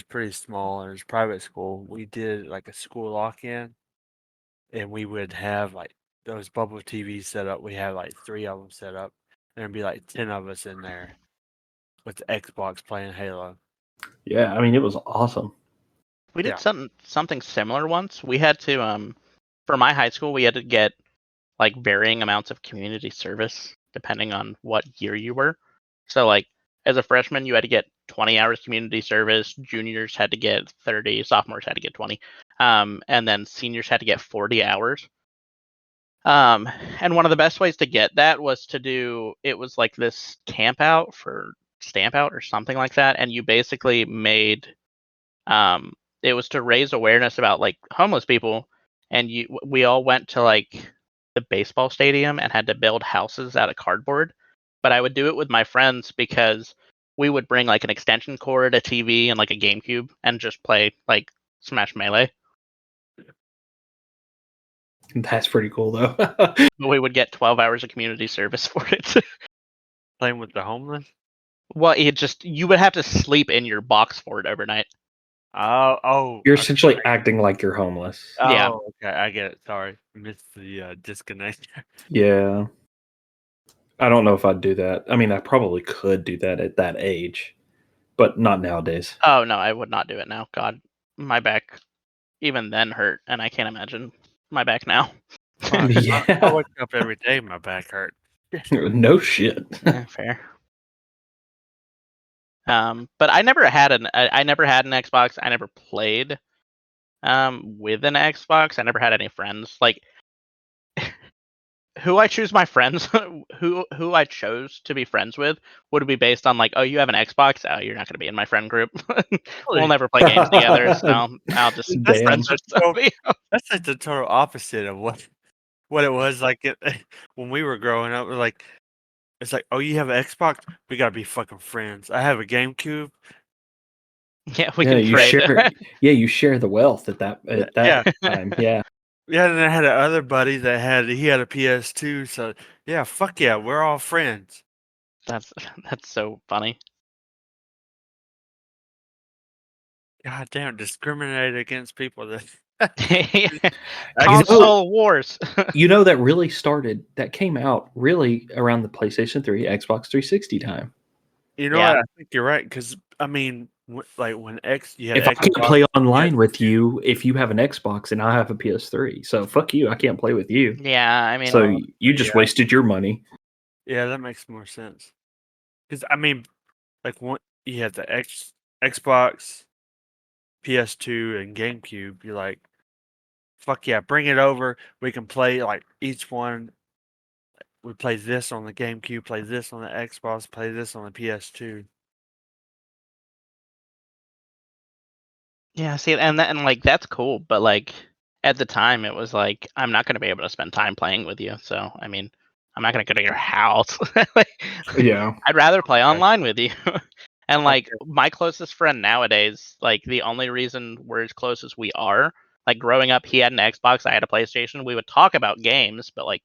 pretty small. It was private school. We did like a school lock-in, and we would have like those bubble TVs set up. We had like 3 of them set up, and there'd be like 10 of us in there with the Xbox playing Halo. Yeah, I mean, it was awesome. We did something similar once. We had to for my high school, we had to get like varying amounts of community service depending on what year you were. So like as a freshman, you had to get 20 hours community service. Juniors had to get 30. Sophomores had to get 20. And then seniors had to get 40 hours. And one of the best ways to get that was it was like this camp out for stamp out or something like that. And you basically made, it was to raise awareness about like homeless people. And we all went to like the baseball stadium and had to build houses out of cardboard. But I would do it with my friends because we would bring like an extension cord, a TV, and like a GameCube and just play like Smash Melee. That's pretty cool though. We would get 12 hours of community service for it. Playing with the homeless? Well, you would have to sleep in your box for it overnight. Oh. You're essentially acting like you're homeless. Oh, okay, I get it. Sorry. Missed the disconnect. Yeah. I don't know if I'd do that. I mean, I probably could do that at that age, but not nowadays. Oh, no, I would not do it now. God, my back even then hurt, and I can't imagine my back now. I wake up every day, my back hurt. No shit. Yeah, fair. But I never had an Xbox. I never played With an Xbox, I never had any friends. Like, who I choose my friends, who I chose to be friends with, would be based on like, oh, you have an Xbox, oh, you're not going to be in my friend group. We'll never play games together, so I'll just That's Damn. friends with somebody. That's like the total opposite of what it was like when we were growing up. Like it's like, oh, you have an Xbox, we gotta be fucking friends. I have a GameCube. Yeah, we Yeah, can you trade. share. Yeah, you share the wealth at that Yeah. time. Yeah. Yeah, and I had another buddy that he had a PS2, so yeah, fuck yeah, we're all friends. That's so funny. God damn, discriminate against people that Console wars. You know that came out really around the PlayStation 3, Xbox 360 time. You know Yeah. what? I think you're right because I mean, like when you had If I can't Xbox, play online PS2. with you, if you have an Xbox and I have a PS3, so fuck you, I can't play with you. Yeah, I mean, So you just yeah. wasted your money. Yeah, that makes more sense. Because I mean, like you had the Xbox, PS2, and GameCube. You're like, fuck yeah, bring it over. We can play like each one. We play this on the GameCube, play this on the Xbox, play this on the PS2. yeah. See, and like that's cool, but like at the time, it was like I'm not going to be able to spend time playing with you. So I mean, I'm not going to go to your house. Like, Yeah. I'd rather play Okay. online with you. And like Okay. my closest friend nowadays, like the only reason we're as close as we are, like growing up, he had an Xbox, I had a PlayStation. We would talk about games, but like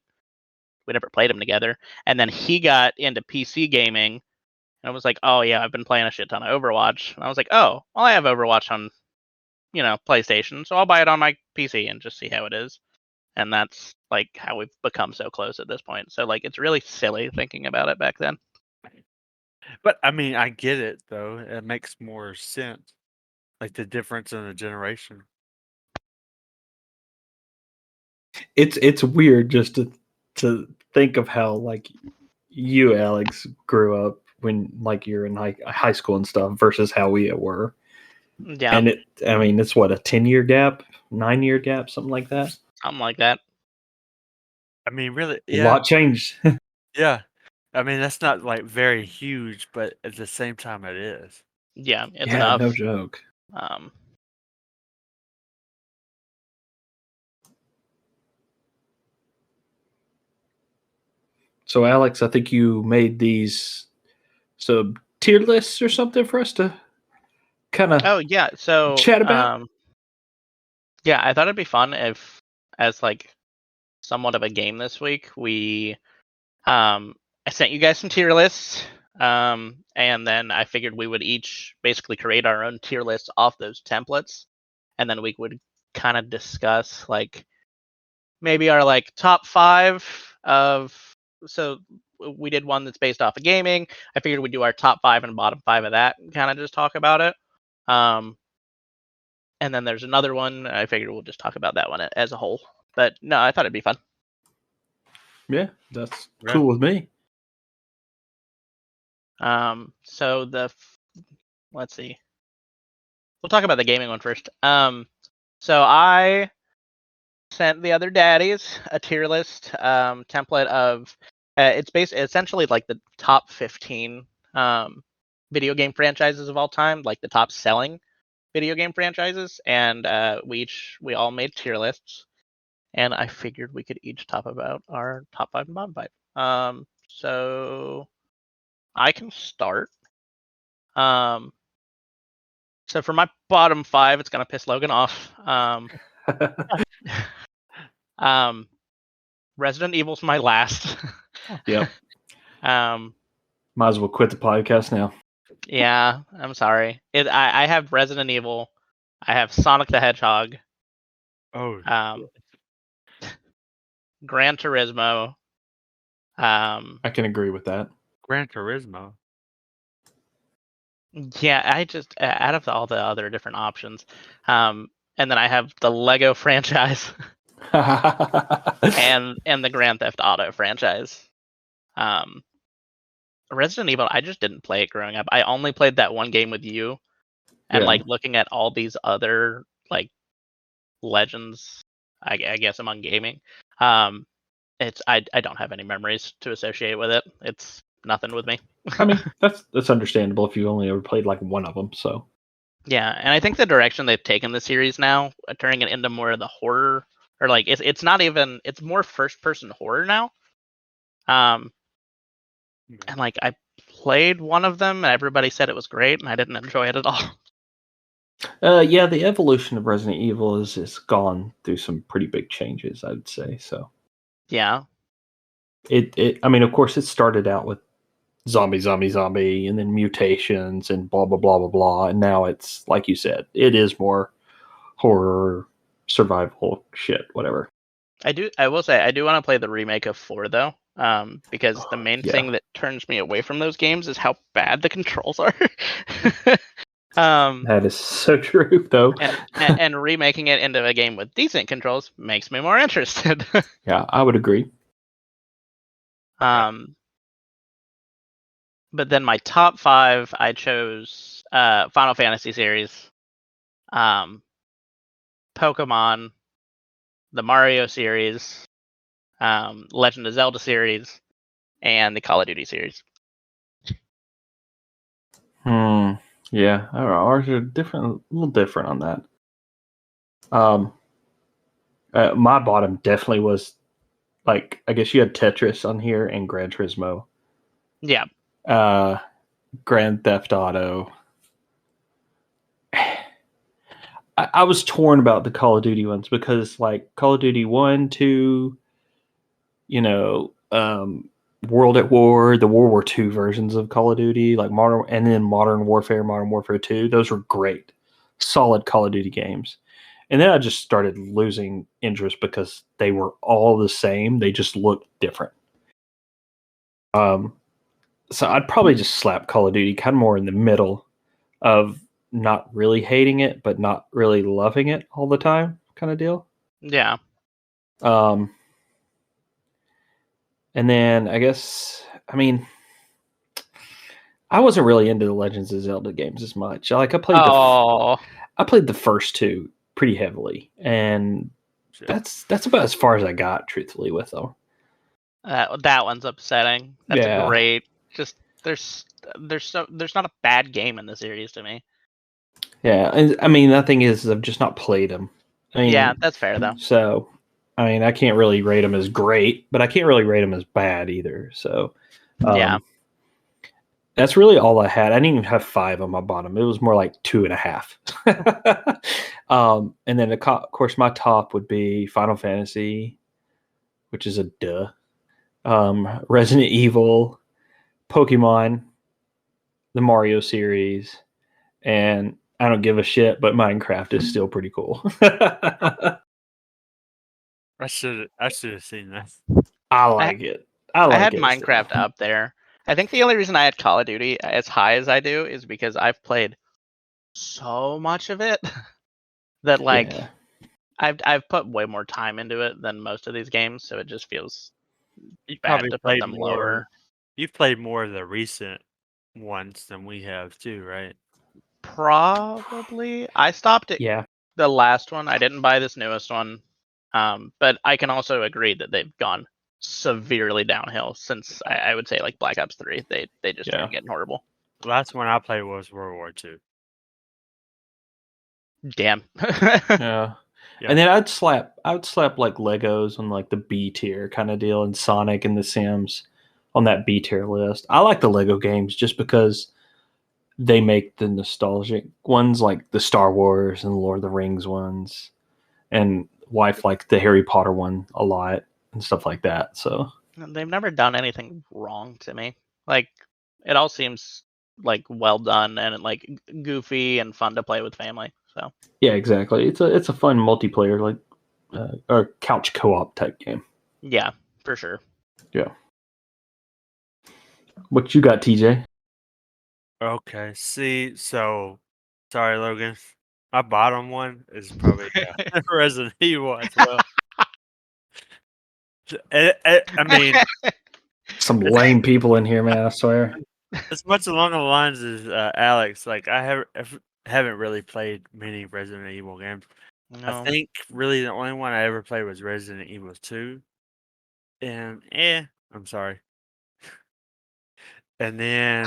we never played them together. And then he got into PC gaming, and I was like, oh yeah, I've been playing a shit ton of Overwatch. And I was like, oh, well, I have Overwatch on, PlayStation, so I'll buy it on my PC and just see how it is. And that's like how we've become so close at this point. So like it's really silly thinking about it back then. But I mean, I get it though. It makes more sense. Like the difference in the generation. It's weird just to think of how like you, Alex, grew up when like you're in high school and stuff versus how we were. Yeah, And it's what, a 10-year gap, 9-year gap, something like that. something like that. I mean, really, A yeah, lot changed. yeah. I mean, that's not like very huge, but at the same time, it is. Yeah, it's Yeah, enough. no joke. Um, So, Alex, I think you made these sub tier lists or something for us to kind of oh yeah, so chat about. yeah, I thought it'd be fun if, as like somewhat of a game this week, I sent you guys some tier lists, and then I figured we would each basically create our own tier lists off those templates, and then we would kind of discuss like maybe our like top 5 of. So we did one that's based off of gaming. I figured we'd do our top 5 and bottom 5 of that and kind of just talk about it. And then there's another one. I figured we'll just talk about that one as a whole. But no, I thought it'd be fun. Yeah, that's Yeah. cool with me. So let's see. We'll talk about the gaming one first. So I sent the other daddies a tier list template of it's essentially like the top 15 video game franchises of all time, like the top selling video game franchises, and we all made tier lists, and I figured we could each talk about our top 5 and bottom 5. So I can start. So for my bottom 5, it's gonna piss Logan off. Resident Evil's my last. Yep. um, Might as well quit the podcast now. yeah, I'm sorry. I have Resident Evil. I have Sonic the Hedgehog. Oh, Gran Turismo. I can agree with that. Gran Turismo. Yeah, I just out of all the other different options, and then I have the Lego franchise and the Grand Theft Auto franchise. Resident Evil, I just didn't play it growing up. I only played that one game with you, and Yeah. like looking at all these other like legends, I guess among gaming. It's I don't have any memories to associate with it. It's nothing with me. I mean, that's understandable if you only ever played like one of them. So Yeah, and I think the direction they've taken the series now, turning it into more of the horror, or like it's not even, it's more first person horror now. And like I played one of them, and everybody said it was great, and I didn't enjoy it at all. yeah, the evolution of Resident Evil is gone through some pretty big changes, I would say. So Yeah, I mean, of course, it started out with zombie, and then mutations and blah blah blah blah blah, and now it's like you said, it is more horror, survival shit, whatever. I will say I do want to play the remake of 4 though, because the main Yeah. thing that turns me away from those games is how bad the controls are. That is so true, though. and remaking it into a game with decent controls makes me more interested. Yeah, I would agree. But then my top 5, I chose Final Fantasy series, Pokemon, the Mario series, Legend of Zelda series, and the Call of Duty series. Yeah, I don't know. Ours are different, a little different on that. My bottom definitely was like, I guess you had Tetris on here and Gran Turismo. Yeah. Grand Theft Auto. I was torn about the Call of Duty ones because, like, Call of Duty 1, 2, World at War, the World War II versions of Call of Duty, like and then Modern Warfare 2, those were great, solid Call of Duty games. And then I just started losing interest because they were all the same. They just looked different. So I'd probably just slap Call of Duty kind of more in the middle of not really hating it, but not really loving it all the time kind of deal. Yeah. And then I guess, I mean, I wasn't really into the Legends of Zelda games as much. Like I played the first 2 pretty heavily, and that's about as far as I got, truthfully, with them. That one's upsetting. That's Yeah. great. Just there's not a bad game in the series to me. Yeah, and I mean, the thing is, I've just not played them. I mean, yeah, that's fair though. So, I mean, I can't really rate them as great, but I can't really rate them as bad either. So, yeah, that's really all I had. I didn't even have 5 on my bottom. It was more like 2.5. And then, of course, my top would be Final Fantasy, which is a duh. Resident Evil, Pokemon, the Mario series, and I don't give a shit, but Minecraft is still pretty cool. I should have seen that. I like it. I had Minecraft up there. I think the only reason I had Call of Duty as high as I do is because I've played so much of it that I've put way more time into it than most of these games, so it just feels bad to put them lower. You've played more of the recent ones than we have too, right? Probably. I stopped at the last one. I didn't buy this newest one. But I can also agree that they've gone severely downhill since I would say like Black Ops 3. They just started getting horrible. The last one I played was World War II. Damn. Yeah. And then I'd slap like Legos on like the B tier kind of deal, and Sonic and The Sims on that B tier list. I like the Lego games just because they make the nostalgic ones, like the Star Wars and Lord of the Rings ones, and wife like the Harry Potter one a lot and stuff like that. So they've never done anything wrong to me. Like it all seems like well done and like goofy and fun to play with family. So yeah, exactly. It's a fun multiplayer like or couch co-op type game. Yeah, for sure. Yeah. What you got, TJ? Okay. See, so sorry, Logan. My bottom one is probably Resident Evil as well. I mean, some lame people in here, man. I swear. As much along the lines as Alex, like I haven't really played many Resident Evil games. I No. think really the only one I ever played was Resident Evil 2. And I'm sorry. And then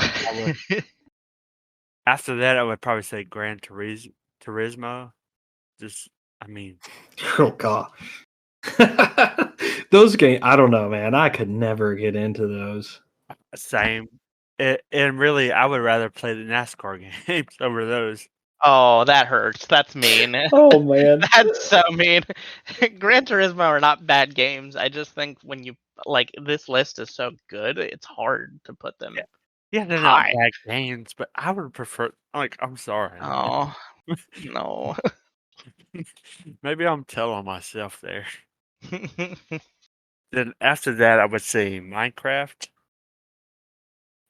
after that, I would probably say Gran Turismo. Just, I mean, Oh gosh. Those games, I don't know, man. I could never get into those. same. And really, I would rather play the NASCAR games over those. Oh, that hurts. That's mean. Oh man. That's so mean. Gran Turismo are not bad games. I just think when you like this list is so good, it's hard to put them Yeah, they're not high. bad games, but I would prefer. Like, I'm sorry. Oh no. Maybe I'm telling myself there. Then after that, I would say Minecraft.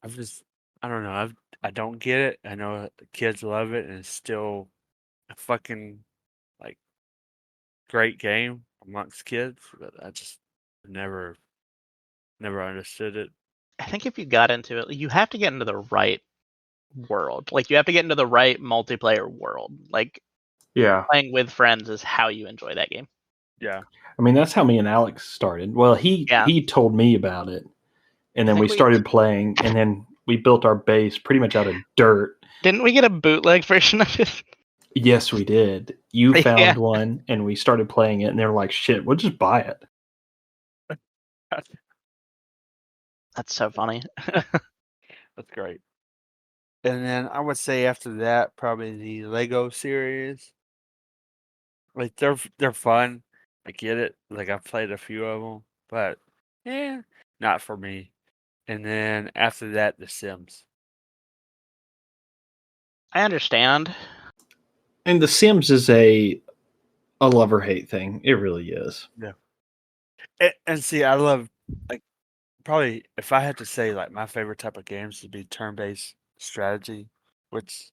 I've just, I don't know. I don't get it. I know the kids love it, and it's still a fucking like great game amongst kids, but I just never understood it. I think if you got into it, you have to get into the right world. Like you have to get into the right multiplayer world. Like Yeah. playing with friends is how you enjoy that game. Yeah, I mean, that's how me and Alex started. Well, Yeah. he told me about it, and I then we think started playing, and then we built our base pretty much out of dirt. Didn't we get a bootleg version of it? Yes, we did. You Yeah. found one, and we started playing it, and they were like, "Shit, we'll just buy it." That's so funny. that's great. And then I would say after that, probably the Lego series. Like they're fun. I get it. Like I've played a few of them, but not for me. And then after that, The Sims. I understand. And The Sims is a love or hate thing. It really is. Yeah. And see, I love like probably if I had to say like my favorite type of games would be turn-based strategy, which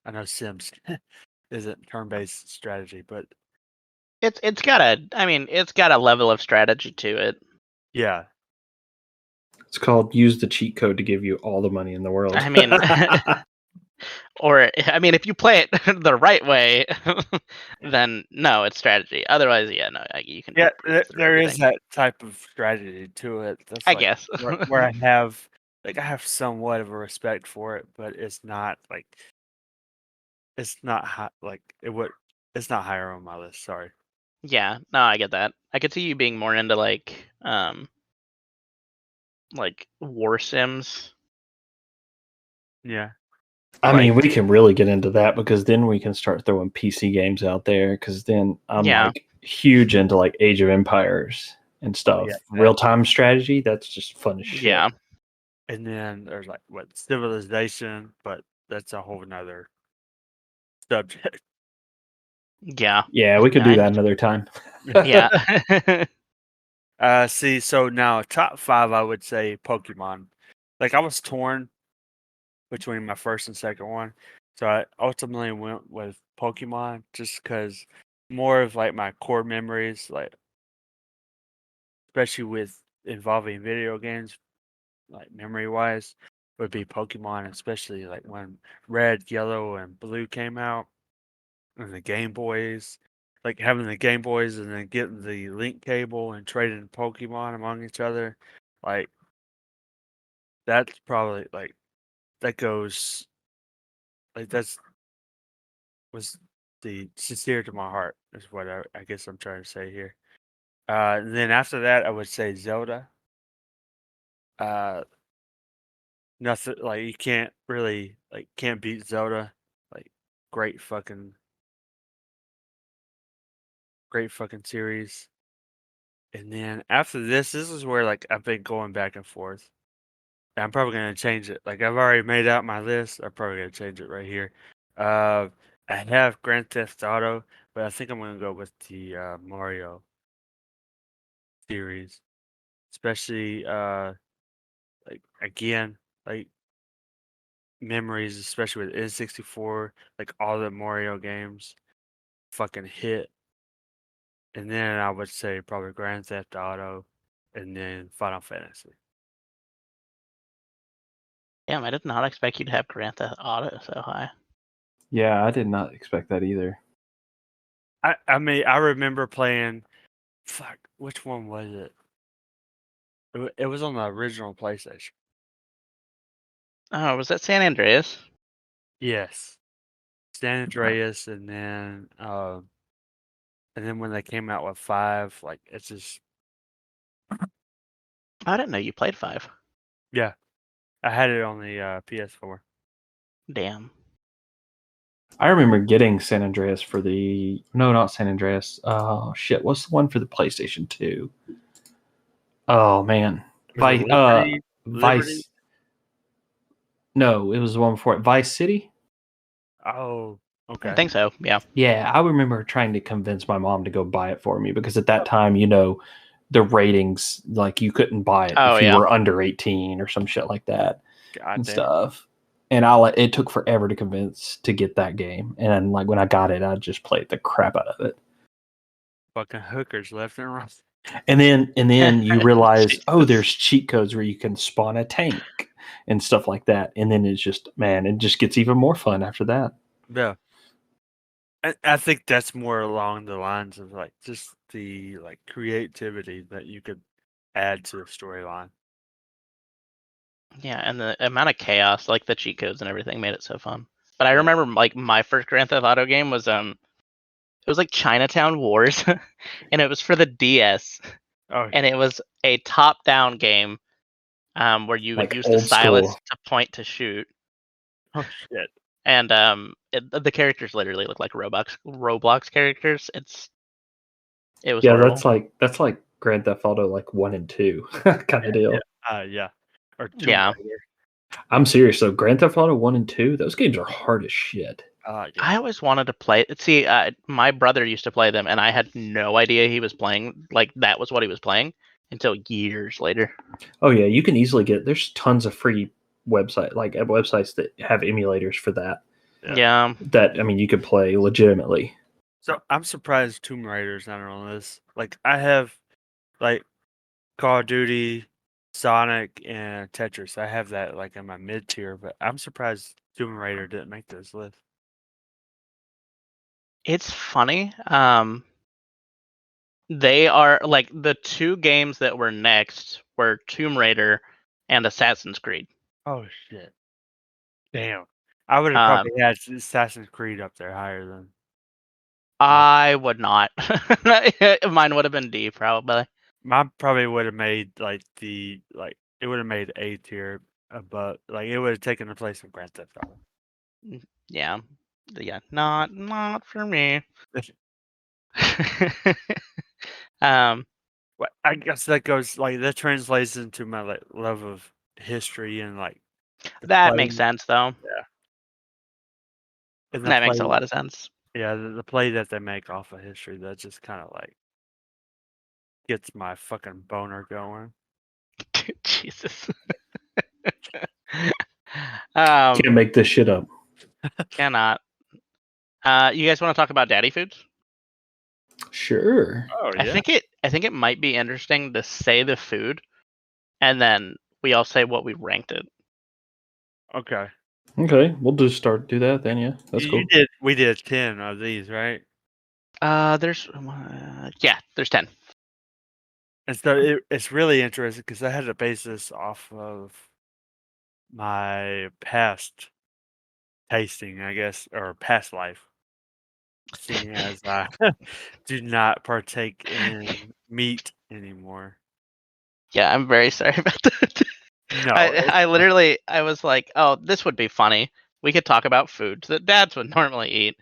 I know Sims isn't turn-based strategy, but It's got a level of strategy to it. yeah. It's called use the cheat code to give you all the money in the world. I mean, or if you play it the right way, then no, it's strategy. Otherwise, yeah, no, you can Yeah, progress through there is everything. that type of strategy to it. That's I like guess. where I have like I have somewhat of a respect for it, but it's not like it's not high, like it would. It's not higher on my list. Sorry. Yeah, no, I get that. I could see you being more into like war sims. Yeah. I Like mean, we can really get into that because then we can start throwing PC games out there. Because then I'm Yeah. like huge into like Age of Empires and stuff. yeah, Real time strategy. That's just fun as shit. Yeah. and then there's like what civilization, but that's a whole nother subject. Yeah. Yeah, we could do I- that another time. Yeah. See, so now top 5, I would say Pokemon. Like I was torn between my first and second one, so I ultimately went with Pokemon just because more of like my core memories, like especially with involving video games, like memory wise, would be Pokemon, especially like when Red, Yellow, and Blue came out, and the Game Boys. Like having the Game Boys and then getting the link cable and trading Pokemon among each other, like that's probably like that goes like that's was the sincere to my heart is what I guess I'm trying to say here. And then after that, I would say Zelda. Uh, nothing like you can't really like can't beat Zelda. Like great fucking series. And then after this is where like I've been going back and forth. I'm probably gonna change it. Like I've already made out my list. I'm probably gonna change it right here. Uh, I have Grand Theft Auto, but I think I'm gonna go with the Mario series, especially like again like memories, especially with N64, like all the Mario games, fucking hit. And then I would say probably Grand Theft Auto, and then Final Fantasy. Damn, I did not expect you to have Grand Theft Auto so high. Yeah, I did not expect that either. I mean, I remember playing. Fuck, which one was it? It was on the original PlayStation. Oh, was that San Andreas? Yes, San Andreas, and then when they came out with 5, like it's just I didn't know you played 5. yeah. I had it on the PS4. Damn. I remember getting San Andreas for the not San Andreas. Oh shit, what's the one for the PlayStation 2? Oh man. Was it Liberty? Vice. No, it was the one before it. Vice City? Oh, okay. I think so. Yeah. Yeah, I remember trying to convince my mom to go buy it for me because at that time, the ratings, like you couldn't buy it Oh, if you yeah. were under 18 or some shit like that God and damn. stuff. And it took forever to convince to get that game. And like when I got it, I just played the crap out of it. Fucking hookers left and right. And then you realize, Jesus. oh, there's cheat codes where you can spawn a tank and stuff like that. And then it's just, man, it just gets even more fun after that. Yeah. I think that's more along the lines of like just the like creativity that you could add to the storyline. Yeah, and the amount of chaos, like the cheat codes and everything, made it so fun. But I Yeah. remember, like, my first Grand Theft Auto game was it was like Chinatown Wars, and it was for the DS, Oh, and it was a top-down game, where you would Like use the old stylus school. to point to shoot, oh shit. and the characters literally look like Roblox characters. It was horrible. that's like Grand Theft Auto like 1 and 2 kind of deal. Yeah. Or Tomb Yeah. Raider. I'm serious though. Grand Theft Auto 1 and 2, those games are hard as shit. I Yeah. always wanted to play. See, my brother used to play them, and I had no idea he was playing. Like that was what he was playing until years later. Oh yeah, you can easily there's tons of free websites that have emulators for that. Yeah. That I mean you could play legitimately. So I'm surprised Tomb Raider's not on this. Like I have like Call of Duty, Sonic, and Tetris. I have that like in my mid tier, but I'm surprised Tomb Raider didn't make this list. It's funny. They are like the two games that were next were Tomb Raider and Assassin's Creed. Oh shit! Damn, I would have Um, probably had Assassin's Creed up there higher than. I would not. Mine would have been D probably. Mine probably would have made it would have made A tier, but like it would have taken the place of Grand Theft Auto. Yeah. Yeah. Not for me. um. Well, I guess that goes that translates into my like love of history and like the That play. makes sense though. And That makes a lot of sense. Yeah, the play that they make off of history that just kind of like gets my fucking boner going. Jesus. Can't make this shit up. Cannot. You guys want to talk about daddy foods? Sure. Oh I think it might be interesting to say the food, and then we all say what we ranked it. Okay. Okay, we'll just do that then. Yeah, that's cool. We did 10 of these, right? There's 10. And so it's really interesting because I had to base this off of my past tasting, I guess, or past life, seeing as I do not partake in meat anymore. Yeah, I'm very sorry about that. No, I literally I was like, oh, this would be funny. We could talk about foods that dads would normally eat,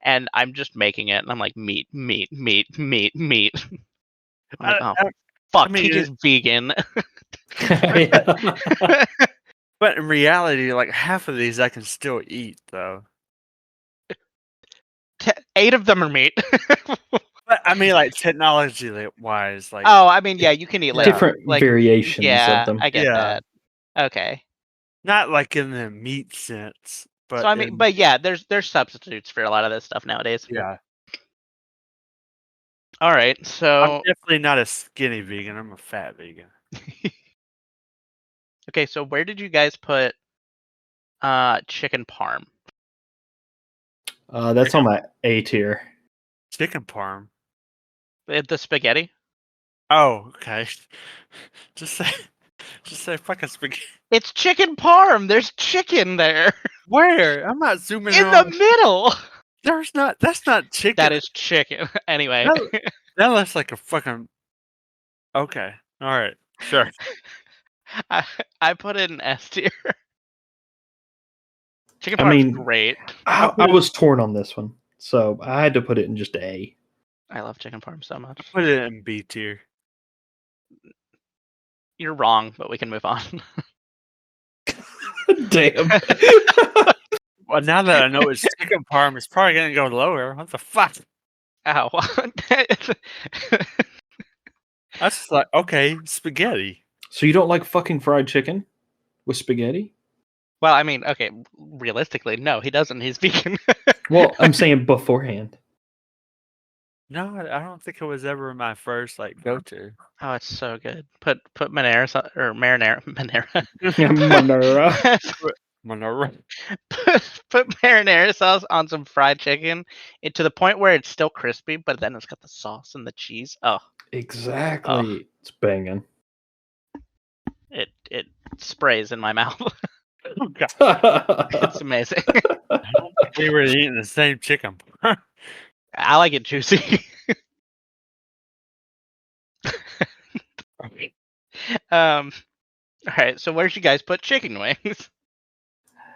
and I'm just making it, and I'm like meat. I'm like, oh fuck, I mean, TJ's vegan. but in reality, like half of these I can still eat though. 8 of them are meat. But I mean, like technology wise, like Oh, I mean, yeah, you can eat like Different like variations yeah, of them. I get Yeah. that. Okay. not like in the meat sense, but So I mean, but yeah, there's substitutes for a lot of this stuff nowadays. yeah, All right, I'm so definitely not a skinny vegan. I'm a fat vegan. okay, so where did you guys put chicken parm? That's on my A tier. Chicken parm. The spaghetti. Oh, okay. Just say fucking spaghetti. It's chicken parm. There's chicken there Where? I'm not zooming in in the on. middle. There's not. That's not chicken. That is chicken. Anyway, That looks like a fucking. Okay. All right. Sure. I put it in S tier. Chicken I parm's mean, great. I was torn on this one, so I had to put it in just A. I love chicken parm so much. Put it in B tier. You're wrong, but we can move on. Damn. Well, now that I know it's chicken parm, it's probably gonna go lower. What the fuck? Ow. That's just like okay, spaghetti. So you don't like fucking fried chicken with spaghetti? Well, I mean, okay, realistically, no, he doesn't. He's vegan. Well, I'm saying beforehand. No, I don't think it was ever my first like go to. Oh, it's so good. Put marinara or marinara Monera. put marinara sauce on some fried chicken to the point where it's still crispy, but then it's got the sauce and the cheese. Oh, Exactly. It's banging. it sprays in my mouth. Oh, God. It's amazing. I don't think we were eating the same chicken. I like it juicy. All right. So where'd you guys put chicken wings?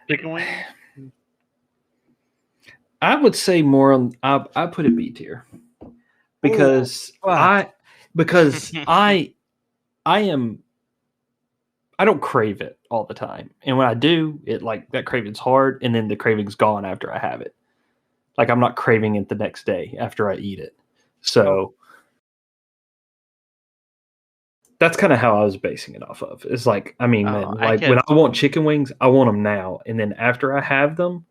Chicken wing? I would say more on. I put it B tier because Ooh, fuck. I am. I don't crave it all the time, and when I do, it like that craving's hard, and then the craving's gone after I have it. Like I'm not craving it the next day after I eat it. So that's kind of how I was basing it off of. It's like, I mean, man, like when I want chicken wings, I want them now, and then after I have them,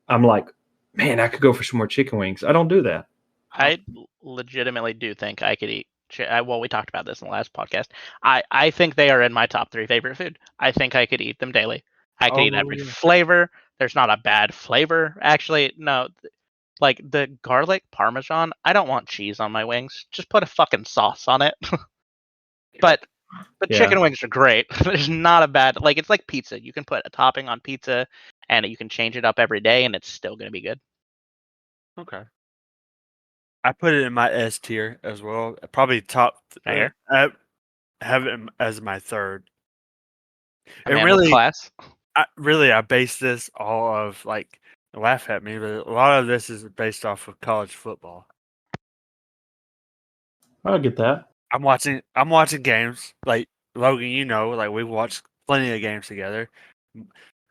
I'm like, man, I could go for some more chicken wings. I don't do that. I legitimately do think I could eat. Well, we talked about this in the last podcast. I think they are in my top 3 favorite food. I think I could eat them daily. I could eat every flavor. There's not a bad flavor. Actually, no. Like the garlic parmesan, I don't want cheese on my wings. Just put a fucking sauce on it. But chicken wings are great. There's not a bad, like, it's like pizza. You can put a topping on pizza and you can change it up every day and it's still going to be good. Okay. I put it in my S tier as well. Probably top. Fair. I have it as my third. A man with class. I base this all of like laugh at me, but a lot of this is based off of college football. I'll get that. I'm watching games like Logan. You know, like we've watched plenty of games together.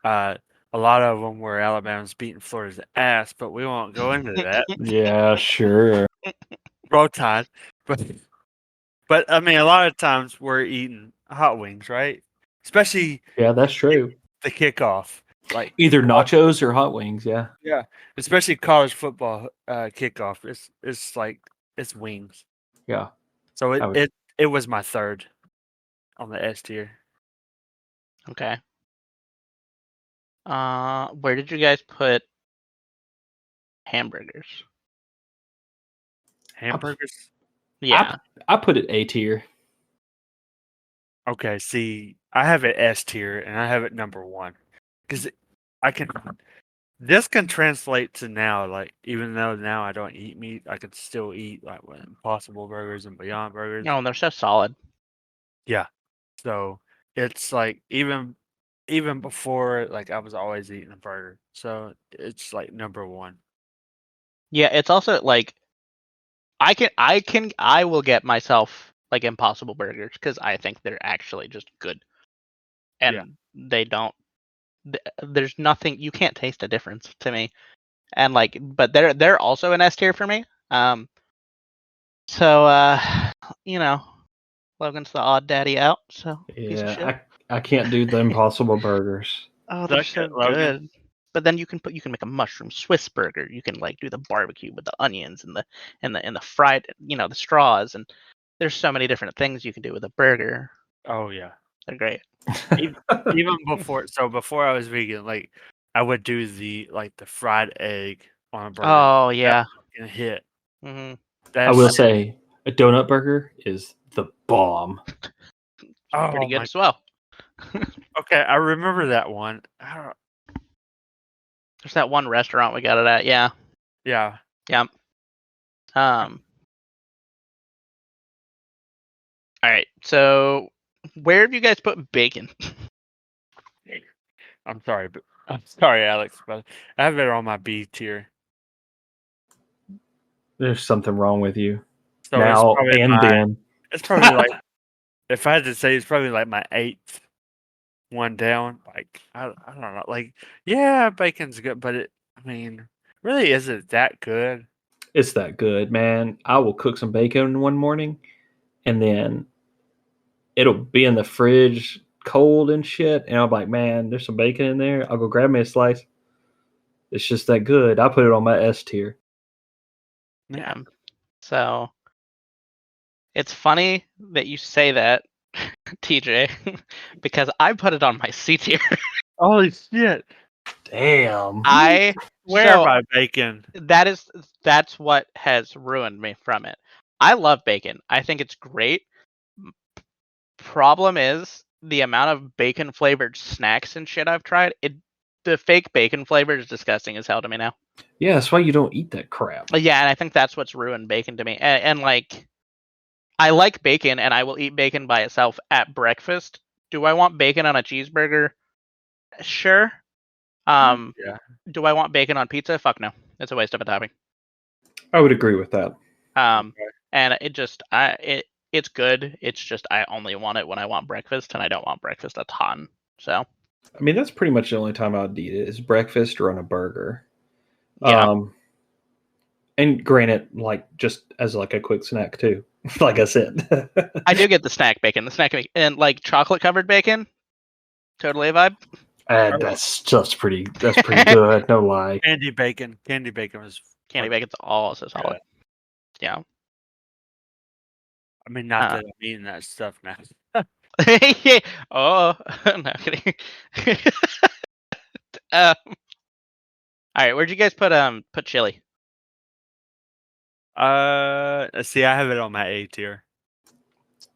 A lot of them where Alabama's beating Florida's ass, but we won't go into that. Yeah, sure. Roll Tide, but I mean, a lot of times we're eating hot wings, right? Especially that's true. The kickoff, like either nachos or hot wings. Yeah, especially college football kickoff. It's like it's wings. Yeah. So it was my third on the S tier. Okay. Where did you guys put hamburgers? Hamburgers? Yeah. I put it A tier. Okay, see, I have it S tier and I have it number 1 because this can translate to now. Like even though now I don't eat meat, I could still eat like Impossible Burgers and Beyond Burgers. No, they're so solid. Yeah, so it's like even before, like I was always eating a burger, so it's like number 1. Yeah, it's also like I will get myself like Impossible Burgers because I think they're actually just good, and they don't. There's nothing you can't taste a difference to me, and like, but they're also an S tier for me. So you know, Logan's the odd daddy out. So yeah, I can't do the Impossible Burgers. Oh, they're so good. But then you can make a mushroom Swiss burger. You can like do the barbecue with the onions and the fried, the straws, and there's so many different things you can do with a burger. Oh yeah, they're great. Even before I was vegan, like I would do the fried egg on a burger. Oh yeah, and hit. Hmm. I will say a donut burger is the bomb. Pretty good as well. Okay, I remember that one. There's that one restaurant we got it at. Yeah. Yeah. Yep. All right. So, where have you guys put bacon? I'm sorry, Alex, but I have it on my B tier. There's something wrong with you So now and then. It's probably like, if I had to say, it's probably like my 8th one down. Like I don't know. Like, yeah, bacon's good, but really, is it that good? It's that good, man. I will cook some bacon one morning, and then it'll be in the fridge cold and shit. And I'm like, man, there's some bacon in there. I'll go grab me a slice. It's just that good. I put it on my S tier. Yeah. So, it's funny that you say that, TJ, because I put it on my C tier. Holy shit! Damn. Where my bacon? That's what has ruined me from it. I love bacon. I think it's great. Problem is the amount of bacon flavored snacks and shit I've tried. The fake bacon flavor is disgusting as hell to me now. Yeah, that's why you don't eat that crap. Yeah, and I think that's what's ruined bacon to me. And like, I like bacon, and I will eat bacon by itself at breakfast. Do I want bacon on a cheeseburger? Sure. Yeah. Do I want bacon on pizza? Fuck no. It's a waste of a topping. I would agree with that. And it's good. It's just I only want it when I want breakfast, and I don't want breakfast a ton. So I mean, that's pretty much the only time I'd eat it is breakfast or on a burger. yeah. And granted, like just as like a quick snack too. Like I said, I do get the snack bacon, and like chocolate covered bacon. Totally a vibe. That's pretty good. No lie. Candy bacon was Bacon's also solid. Yeah. I mean, not that I'm eating that stuff now. Oh, no kidding. All right, where'd you guys put chili? Let's see, I have it on my A tier.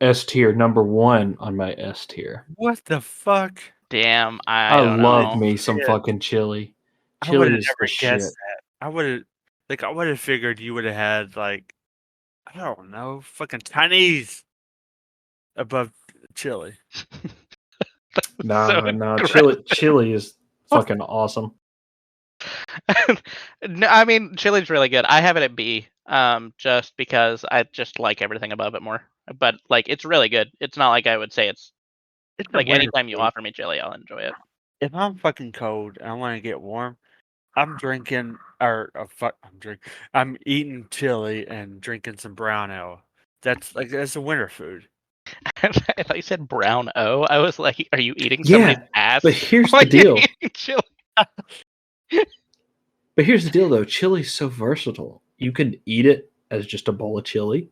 S tier, number 1 on my S tier. What the fuck? Damn, I don't love know. me some fucking chili. I would Chili have is never the guessed shit. that. I would have figured you would have had like, I don't know, fucking Chinese above chili. No, chili is fucking awesome. No, I mean, chili's really good. I have it at B, just because I just like everything above it more. But like, it's really good. It's not like I would say it's like anytime you offer me chili, I'll enjoy it. If I'm fucking cold and I want to get warm, I'm drinking I'm eating chili and drinking some brown ale. That's a winter food. I thought you said brown O. I was like, are you eating somebody's ass? But here's the deal. Chili. But here's the deal, though. Chili's so versatile. You can eat it as just a bowl of chili.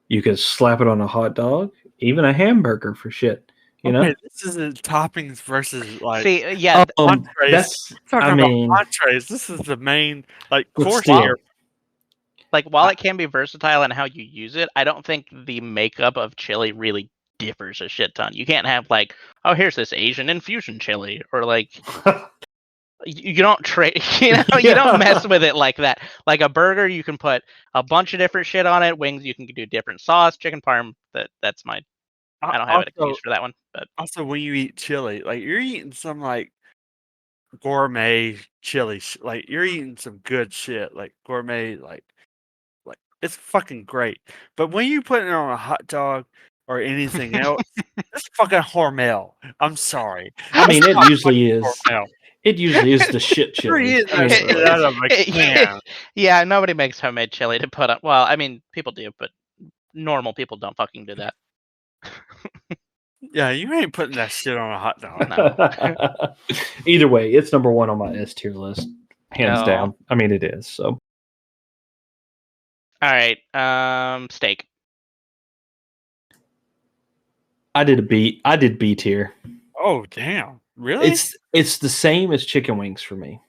You can slap it on a hot dog, even a hamburger for shit. You know, this is toppings versus like. See, yeah, entrees. Entrees. This is the main course here. Like, while it can be versatile in how you use it, I don't think the makeup of chili really differs a shit ton. You can't have like, oh, here's this Asian infusion chili, or like. You don't trade, you don't mess with it like that. Like a burger, you can put a bunch of different shit on it. Wings, you can do different sauce. Chicken parm, that's my. I don't have an excuse for that one. But also, when you eat chili, like you're eating some like gourmet chili, like you're eating some good shit, like gourmet, like it's fucking great. But when you put it on a hot dog or anything else, it's fucking Hormel. I'm sorry. I mean, it usually is. Hormel. It usually is the shit chili. Out of a can. Yeah, nobody makes homemade chili to put on. Well, I mean, people do, but normal people don't fucking do that. Yeah, you ain't putting that shit on a hot dog. No. Either way, it's number 1 on my S tier list, hands down. I mean, it is. So, all right, steak. I did B tier. Oh damn! Really? It's the same as chicken wings for me.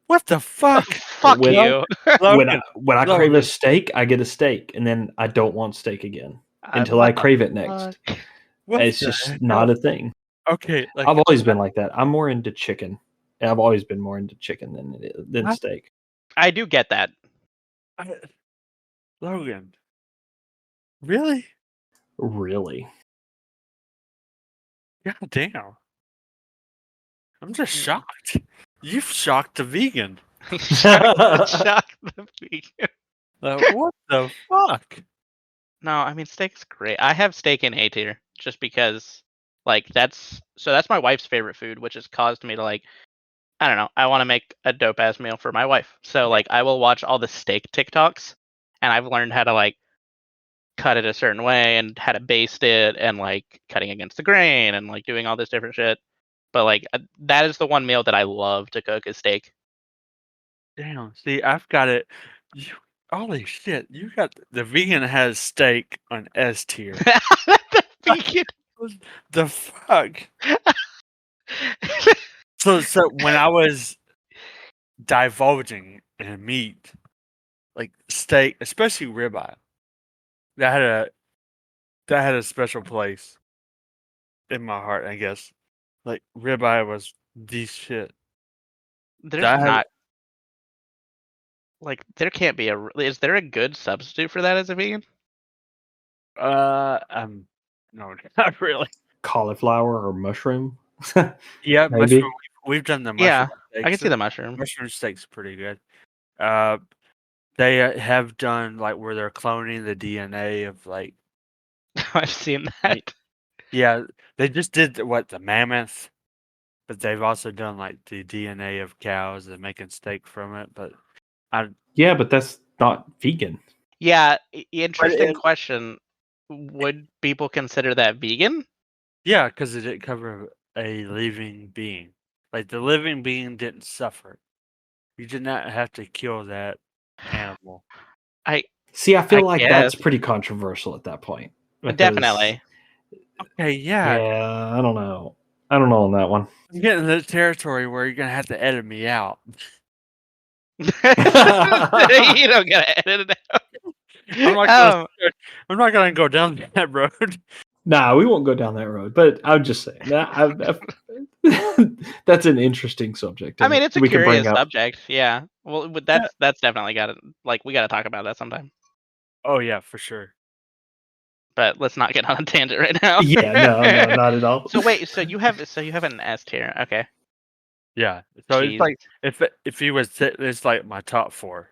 What the fuck? Fuck When- you. Logan, when I crave a Logan. steak, I get a steak, and then I don't want steak again until What I the crave it next. fuck? What It's the just hell? not a thing. Okay, like I've always been like that. I'm more into chicken. I've always been more into chicken than What? steak. I do get that. Logan. Really? Really. God damn. I'm just shocked. You've shocked the vegan. Shock the vegan. Like, what the fuck? No, I mean steak's great. I have steak in A tier just because like that's my wife's favorite food, which has caused me to like I don't know, I want to make a dope ass meal for my wife. So like I will watch all the steak TikToks and I've learned how to like cut it a certain way and how to baste it and like cutting against the grain and like doing all this different shit. But like that is the one meal that I love to cook is steak. Damn. See, I've got it. Holy shit. You got the vegan has steak on S tier. The vegan. The fuck? So when I was divulging in meat, like steak, especially ribeye, that had a special place in my heart, I guess. Like ribeye was the shit. There's That had- not like there can't be is there a good substitute for that as a vegan? No, not really. Cauliflower or mushroom. Yeah, Maybe. mushroom. We've done the mushroom. Yeah, steaks. I can see the mushroom. Mushroom steak's pretty good. They have done like where they're cloning the DNA of like I've seen that. yeah, they just did the mammoth, but they've also done like the DNA of cows and making steak from it. But Yeah, but that's not vegan. Yeah, interesting it- question. Would people consider that vegan? yeah, because it didn't cover a living being. Like the living being didn't suffer. You did not have to kill that animal. See, I feel I like guess. that's pretty controversial at that point. because- Definitely. Okay, yeah. Yeah, I don't know. I don't know on that one. I'm getting into the territory where you're gonna have to edit me out. You don't gotta edit it out. I'm not gonna go down that road. Nah, we won't go down that road. But I'm just saying that's an interesting subject. I mean, it's a we can bring curious up- subject. Yeah. Well, but that's definitely got to we got to talk about that sometime. Oh yeah, for sure. But let's not get on a tangent right now. Yeah, no, not at all. So wait, so you have an S tier, okay? Yeah. So Jeez. it's like if you was it's like my top 4.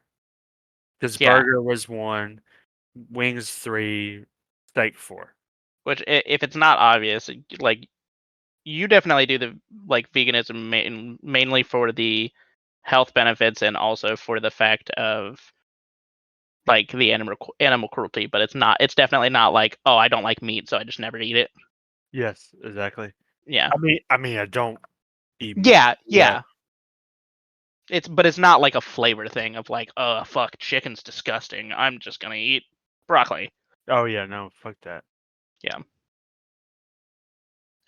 Because Yeah. burger was 1, wings 3, steak 4. Which, if it's not obvious, like you definitely do the like veganism mainly for the health benefits and also for the fact of like the animal cruelty. But it's definitely not like, oh, I don't like meat, so I just never eat it. Yes, exactly. Yeah. I mean, I don't eat meat. Yeah. But it's not like a flavor thing of like, oh fuck, chicken's disgusting. I'm just gonna eat broccoli. Oh yeah, no, fuck that.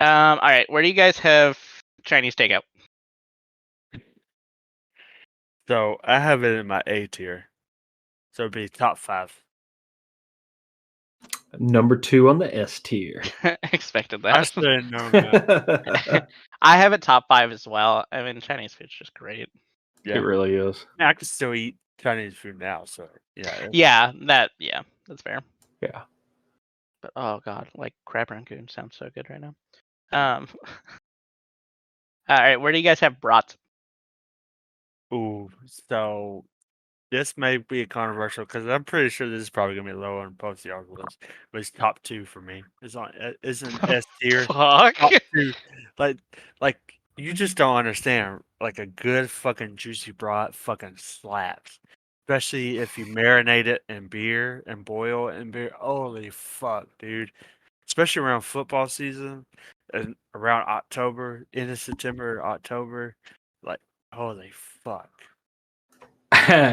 All right, where do you guys have Chinese takeout? So I have it in my A tier. So it'd be top 5. Number 2 on the S tier. Expected I that. should have known that. I have it top 5 as well. I mean, Chinese food's just great. Yeah. It really is. I can still eat Chinese food now, so yeah. Yeah, that's fair. Yeah. But oh god, like crab rangoon sounds so good right now. All right, where do you guys have brats? Ooh, so this may be controversial because I'm pretty sure this is probably gonna be low on both of y'all's list. But it's top 2 for me. It's an S tier. Fuck. Top 2. Like you just don't understand. Like a good fucking juicy brat fucking slaps. Especially if you marinate it in beer and boil it in beer. Holy fuck, dude. Especially around football season and around October, into September, October. Like, holy fuck.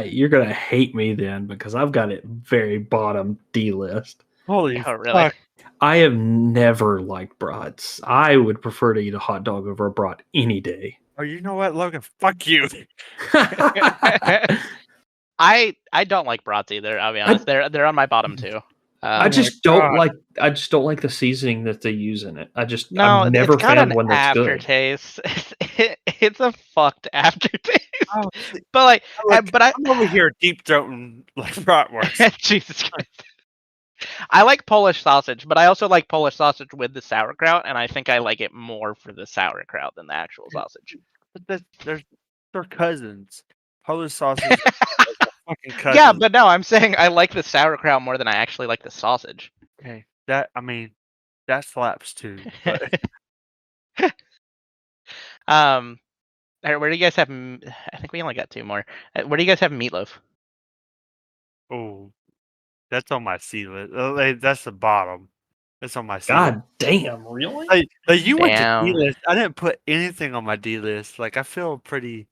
You're gonna hate me then because I've got it very bottom D list. Holy Oh, really? fuck. I have never liked brats. I would prefer to eat a hot dog over a brat any day. Oh, you know what, Logan? Fuck you. I don't like brats either. I'll be honest. They're on my bottom too. I my just don't God. like. I just don't like the seasoning that they use in it. No, I've never it's got found an one that's good. aftertaste. It's a fucked aftertaste. Oh, see, But like, look, but I I'm over here deep throating like bratwurst. Jesus Christ. I like Polish sausage, but I also like Polish sausage with the sauerkraut, and I think I like it more for the sauerkraut than the actual sausage. But they're cousins. Polish sausage is a fucking Yeah, cousin. but no, I'm saying I like the sauerkraut more than I actually like the sausage. Okay, that slaps too. But Um, where do you guys have? I think we only got two more. Where do you guys have meatloaf? oh, that's on my C list. That's the bottom. That's on my C list. God damn, really? Like you went to D Damn. list. I didn't put anything on my D list. Like I feel pretty.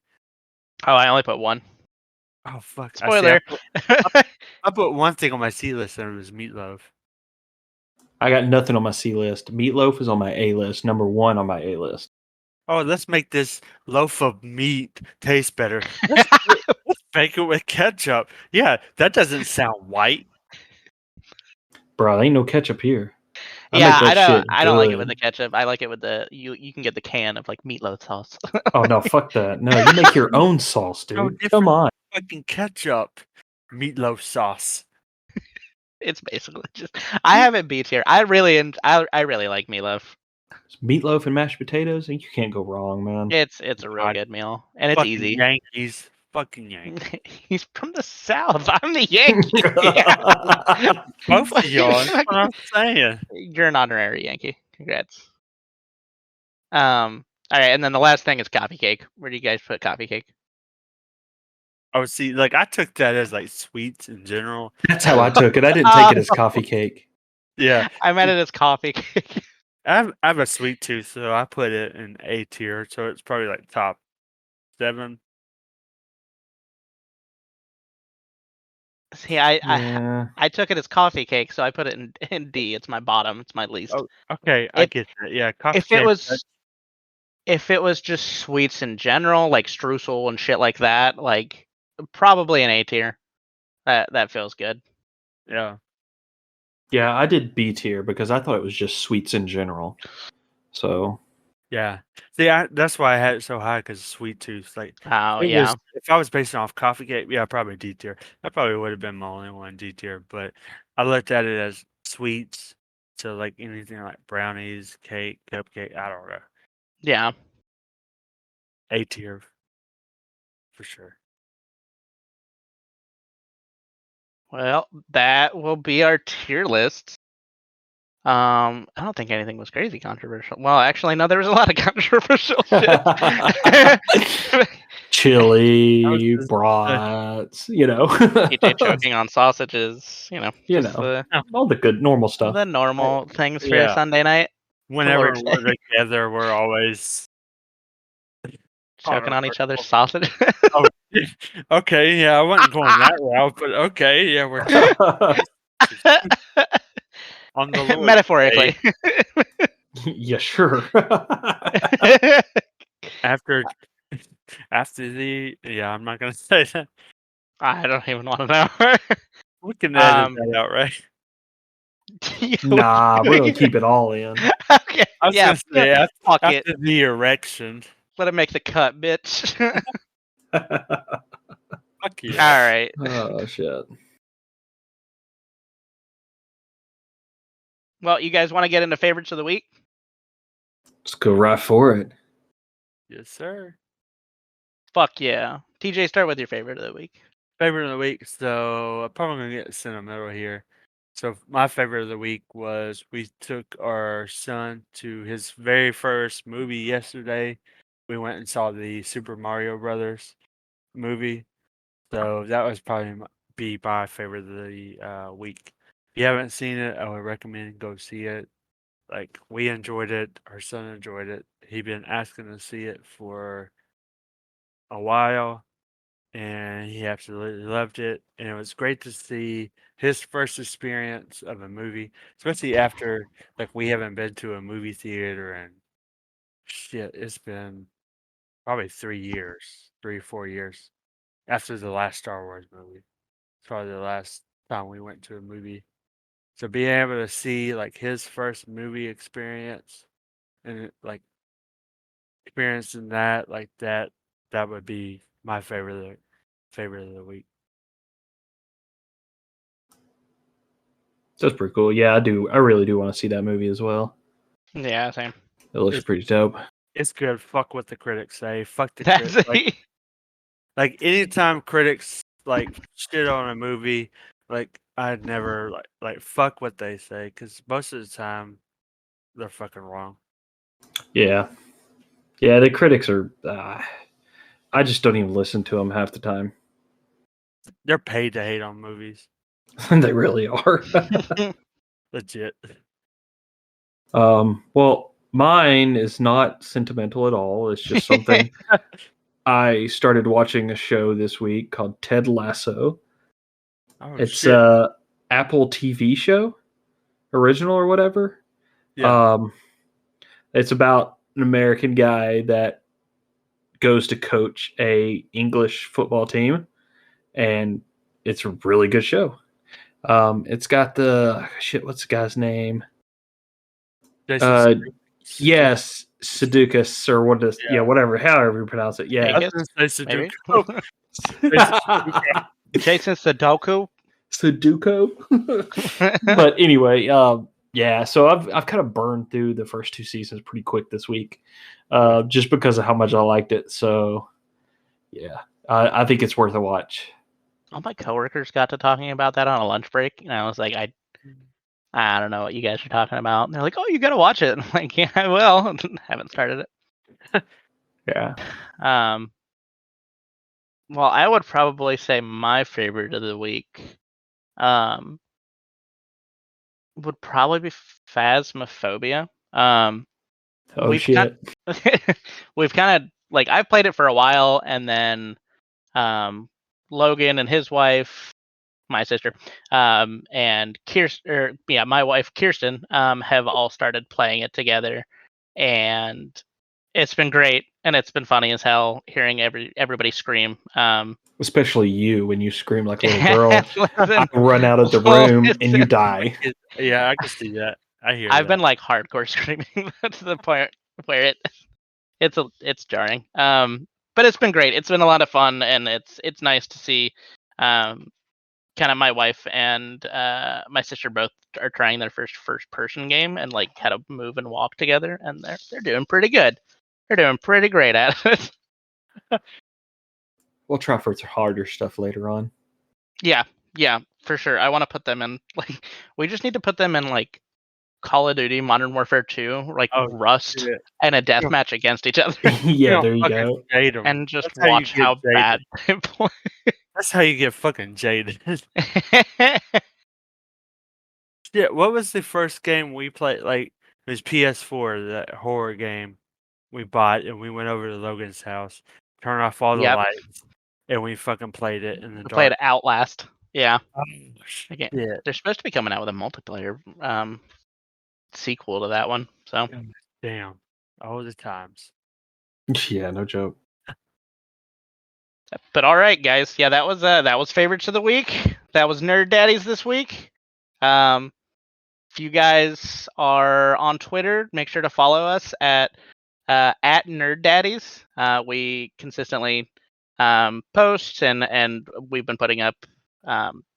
Oh, I only put one. Oh fuck! Spoiler. I put one thing on my C list, and it was meatloaf. I got nothing on my C list. Meatloaf is on my A list. Number 1 on my A list. Oh, let's make this loaf of meat taste better. Let's bake it with ketchup. Yeah, that doesn't sound white. Bro, ain't no ketchup here. Yeah, make that shit I don't like it with good. the ketchup. I like it with the you can get the can of like meatloaf sauce. Oh no, fuck that. No, you make your own sauce, No dude. different Come on. fucking ketchup. Meatloaf sauce. It's basically just I have it B tier. I really like meatloaf. It's meatloaf and mashed potatoes, and you can't go wrong, man. It's a real God, good meal, and it's fucking easy. Yankees. Fucking Yankees. He's from the South. I'm the Yankee. Both of y'all. That's what I'm saying. You're an honorary Yankee. Congrats. All right, and then the last thing is coffee cake. Where do you guys put coffee cake? Oh, see, like I took that as like sweets in general. That's how I took it. I didn't take it as coffee cake. Yeah, I meant it as coffee cake. I have a sweet tooth, so I put it in A tier. So it's probably like top 7. See, Yeah. I took it as coffee cake, so I put it in D. It's my bottom. It's my least. Oh, okay, I get that. Yeah, coffee If it cake. was if it was just sweets in general, like streusel and shit like that, like probably an A tier. That feels good. Yeah, Yeah, I did B tier because I thought it was just sweets in general. So yeah. See, that's why I had it so high because sweet tooth. Like, Oh yeah. if I was basing off coffee cake, yeah, probably D tier. That probably would have been my only one D tier. But I looked at it as sweets, so like anything like brownies, cake, cupcake. I don't know. Yeah. A tier for sure. Well, that will be our tier list. I don't think anything was crazy controversial. Well, actually, no, there was a lot of controversial shit. chili, brats, TJ choking on sausages, all the good normal stuff. the normal things for a Yeah. Sunday night. Whenever Lord's we're Day. together, we're always Choking on each other's sausage. Oh, okay, yeah, I wasn't going that route, but okay, yeah, we're on the Lord's Metaphorically. Yeah, sure. After the I'm not gonna say that. I don't even want to know. We can edit that out, right? Nah, we're gonna keep it all in. Okay. I was Yeah. gonna say Fuck after it. the erection. Let it make the cut, bitch. Fuck you. All right. Oh shit. Well, you guys want to get into favorites of the week? Let's go right for it. Yes, sir. Fuck yeah. TJ, start with your favorite of the week. Favorite of the week. So I'm probably gonna get sentimental here. So my favorite of the week was we took our son to his very first movie yesterday. We went and saw the Super Mario Brothers movie. So that was probably be my favorite of the week. If you haven't seen it, I would recommend go see it. Like we enjoyed it, our son enjoyed it. He'd been asking to see it for a while, and he absolutely loved it. And it was great to see his first experience of a movie, especially after like we haven't been to a movie theater and shit. It's been probably 3 or 4 years after the last Star Wars movie. It's probably the last time we went to a movie. So being able to see like his first movie experience and like experiencing that like that would be my favorite of the week. That's pretty cool. Yeah, I really do want to see that movie as well. Yeah, same. It looks pretty dope. It's good. Fuck what the critics say. Fuck the That's critics. Like anytime critics like shit on a movie, like I'd never like fuck what they say because most of the time they're fucking wrong. Yeah, the critics are. I just don't even listen to them half the time. They're paid to hate on movies. They really are. Legit. Well, mine is not sentimental at all. It's just something. I started watching a show this week called Ted Lasso. Oh, It's shit. a Apple TV show, original or whatever. Yeah. It's about an American guy that goes to coach a English football team, and it's a really good show. It's got what's the guy's name? Yes, Sudokus or what is whatever, however you pronounce it. Yeah, I was gonna say maybe. Sudoku. Jason Sudoku. But anyway, yeah. So I've kind of burned through the first 2 seasons pretty quick this week, just because of how much I liked it. So yeah, I think it's worth a watch. All my coworkers got to talking about that on a lunch break, and I was like, I don't know what you guys are talking about. And they're like, oh, you got to watch it. And I'm like, yeah, I will. Haven't started it. Yeah. Well, I would probably say my favorite of the week would probably be Phasmophobia. We've shit. we've kind of like I've played it for a while, and then Logan and his wife, my sister, and Kirsten, my wife Kirsten, have all started playing it together, and it's been great, and it's been funny as hell hearing everybody scream. Especially you when you scream like a little girl. I run out of the room and you die. Yeah, I can see that. I hear. I've been like hardcore screaming to the point where it's jarring. But it's been great. It's been a lot of fun, and it's nice to see kind of my wife and my sister both are trying their first person game and like how to move and walk together, and they're doing pretty good. They're doing pretty great at it. We'll try for harder stuff later on. Yeah, for sure. I want to put them in like we just need to put them in like Call of Duty Modern Warfare 2, like Rust, and a deathmatch against each other. Yeah, there you go. And just watch how bad they play. That's how you get fucking jaded. Yeah, what was the first game we played? Like, it was PS4, that horror game we bought, and we went over to Logan's house, turned off all the lights, and we fucking played it in the dark. Played Outlast. Yeah. Yeah. They're supposed to be coming out with a multiplayer sequel to that one. So damn, all the times. Yeah, no joke. But all right, guys. Yeah, that was favorites of the week. That was Nerd Daddies this week. If you guys are on Twitter, make sure to follow us at Nerd Daddies. We consistently post and we've been putting up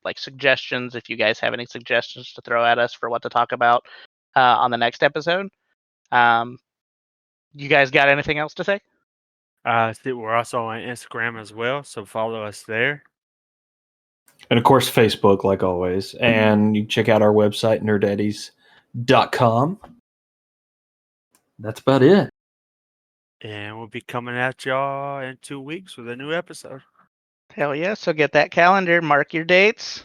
like suggestions. If you guys have any suggestions to throw at us for what to talk about on the next episode, you guys got anything else to say? We're also on Instagram as well, so follow us there. And of course, Facebook, like always. And you can check out our website, nerddaddies.com. That's about it. And we'll be coming at y'all in 2 weeks with a new episode. Hell yeah. So get that calendar, mark your dates.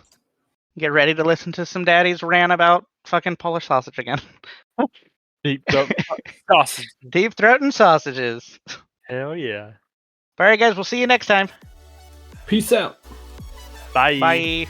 Get ready to listen to some daddies rant about fucking Polish sausage again. Deep throat sausages. Deep throat and sausages. Hell yeah. All right, guys. We'll see you next time. Peace out. Bye. Bye.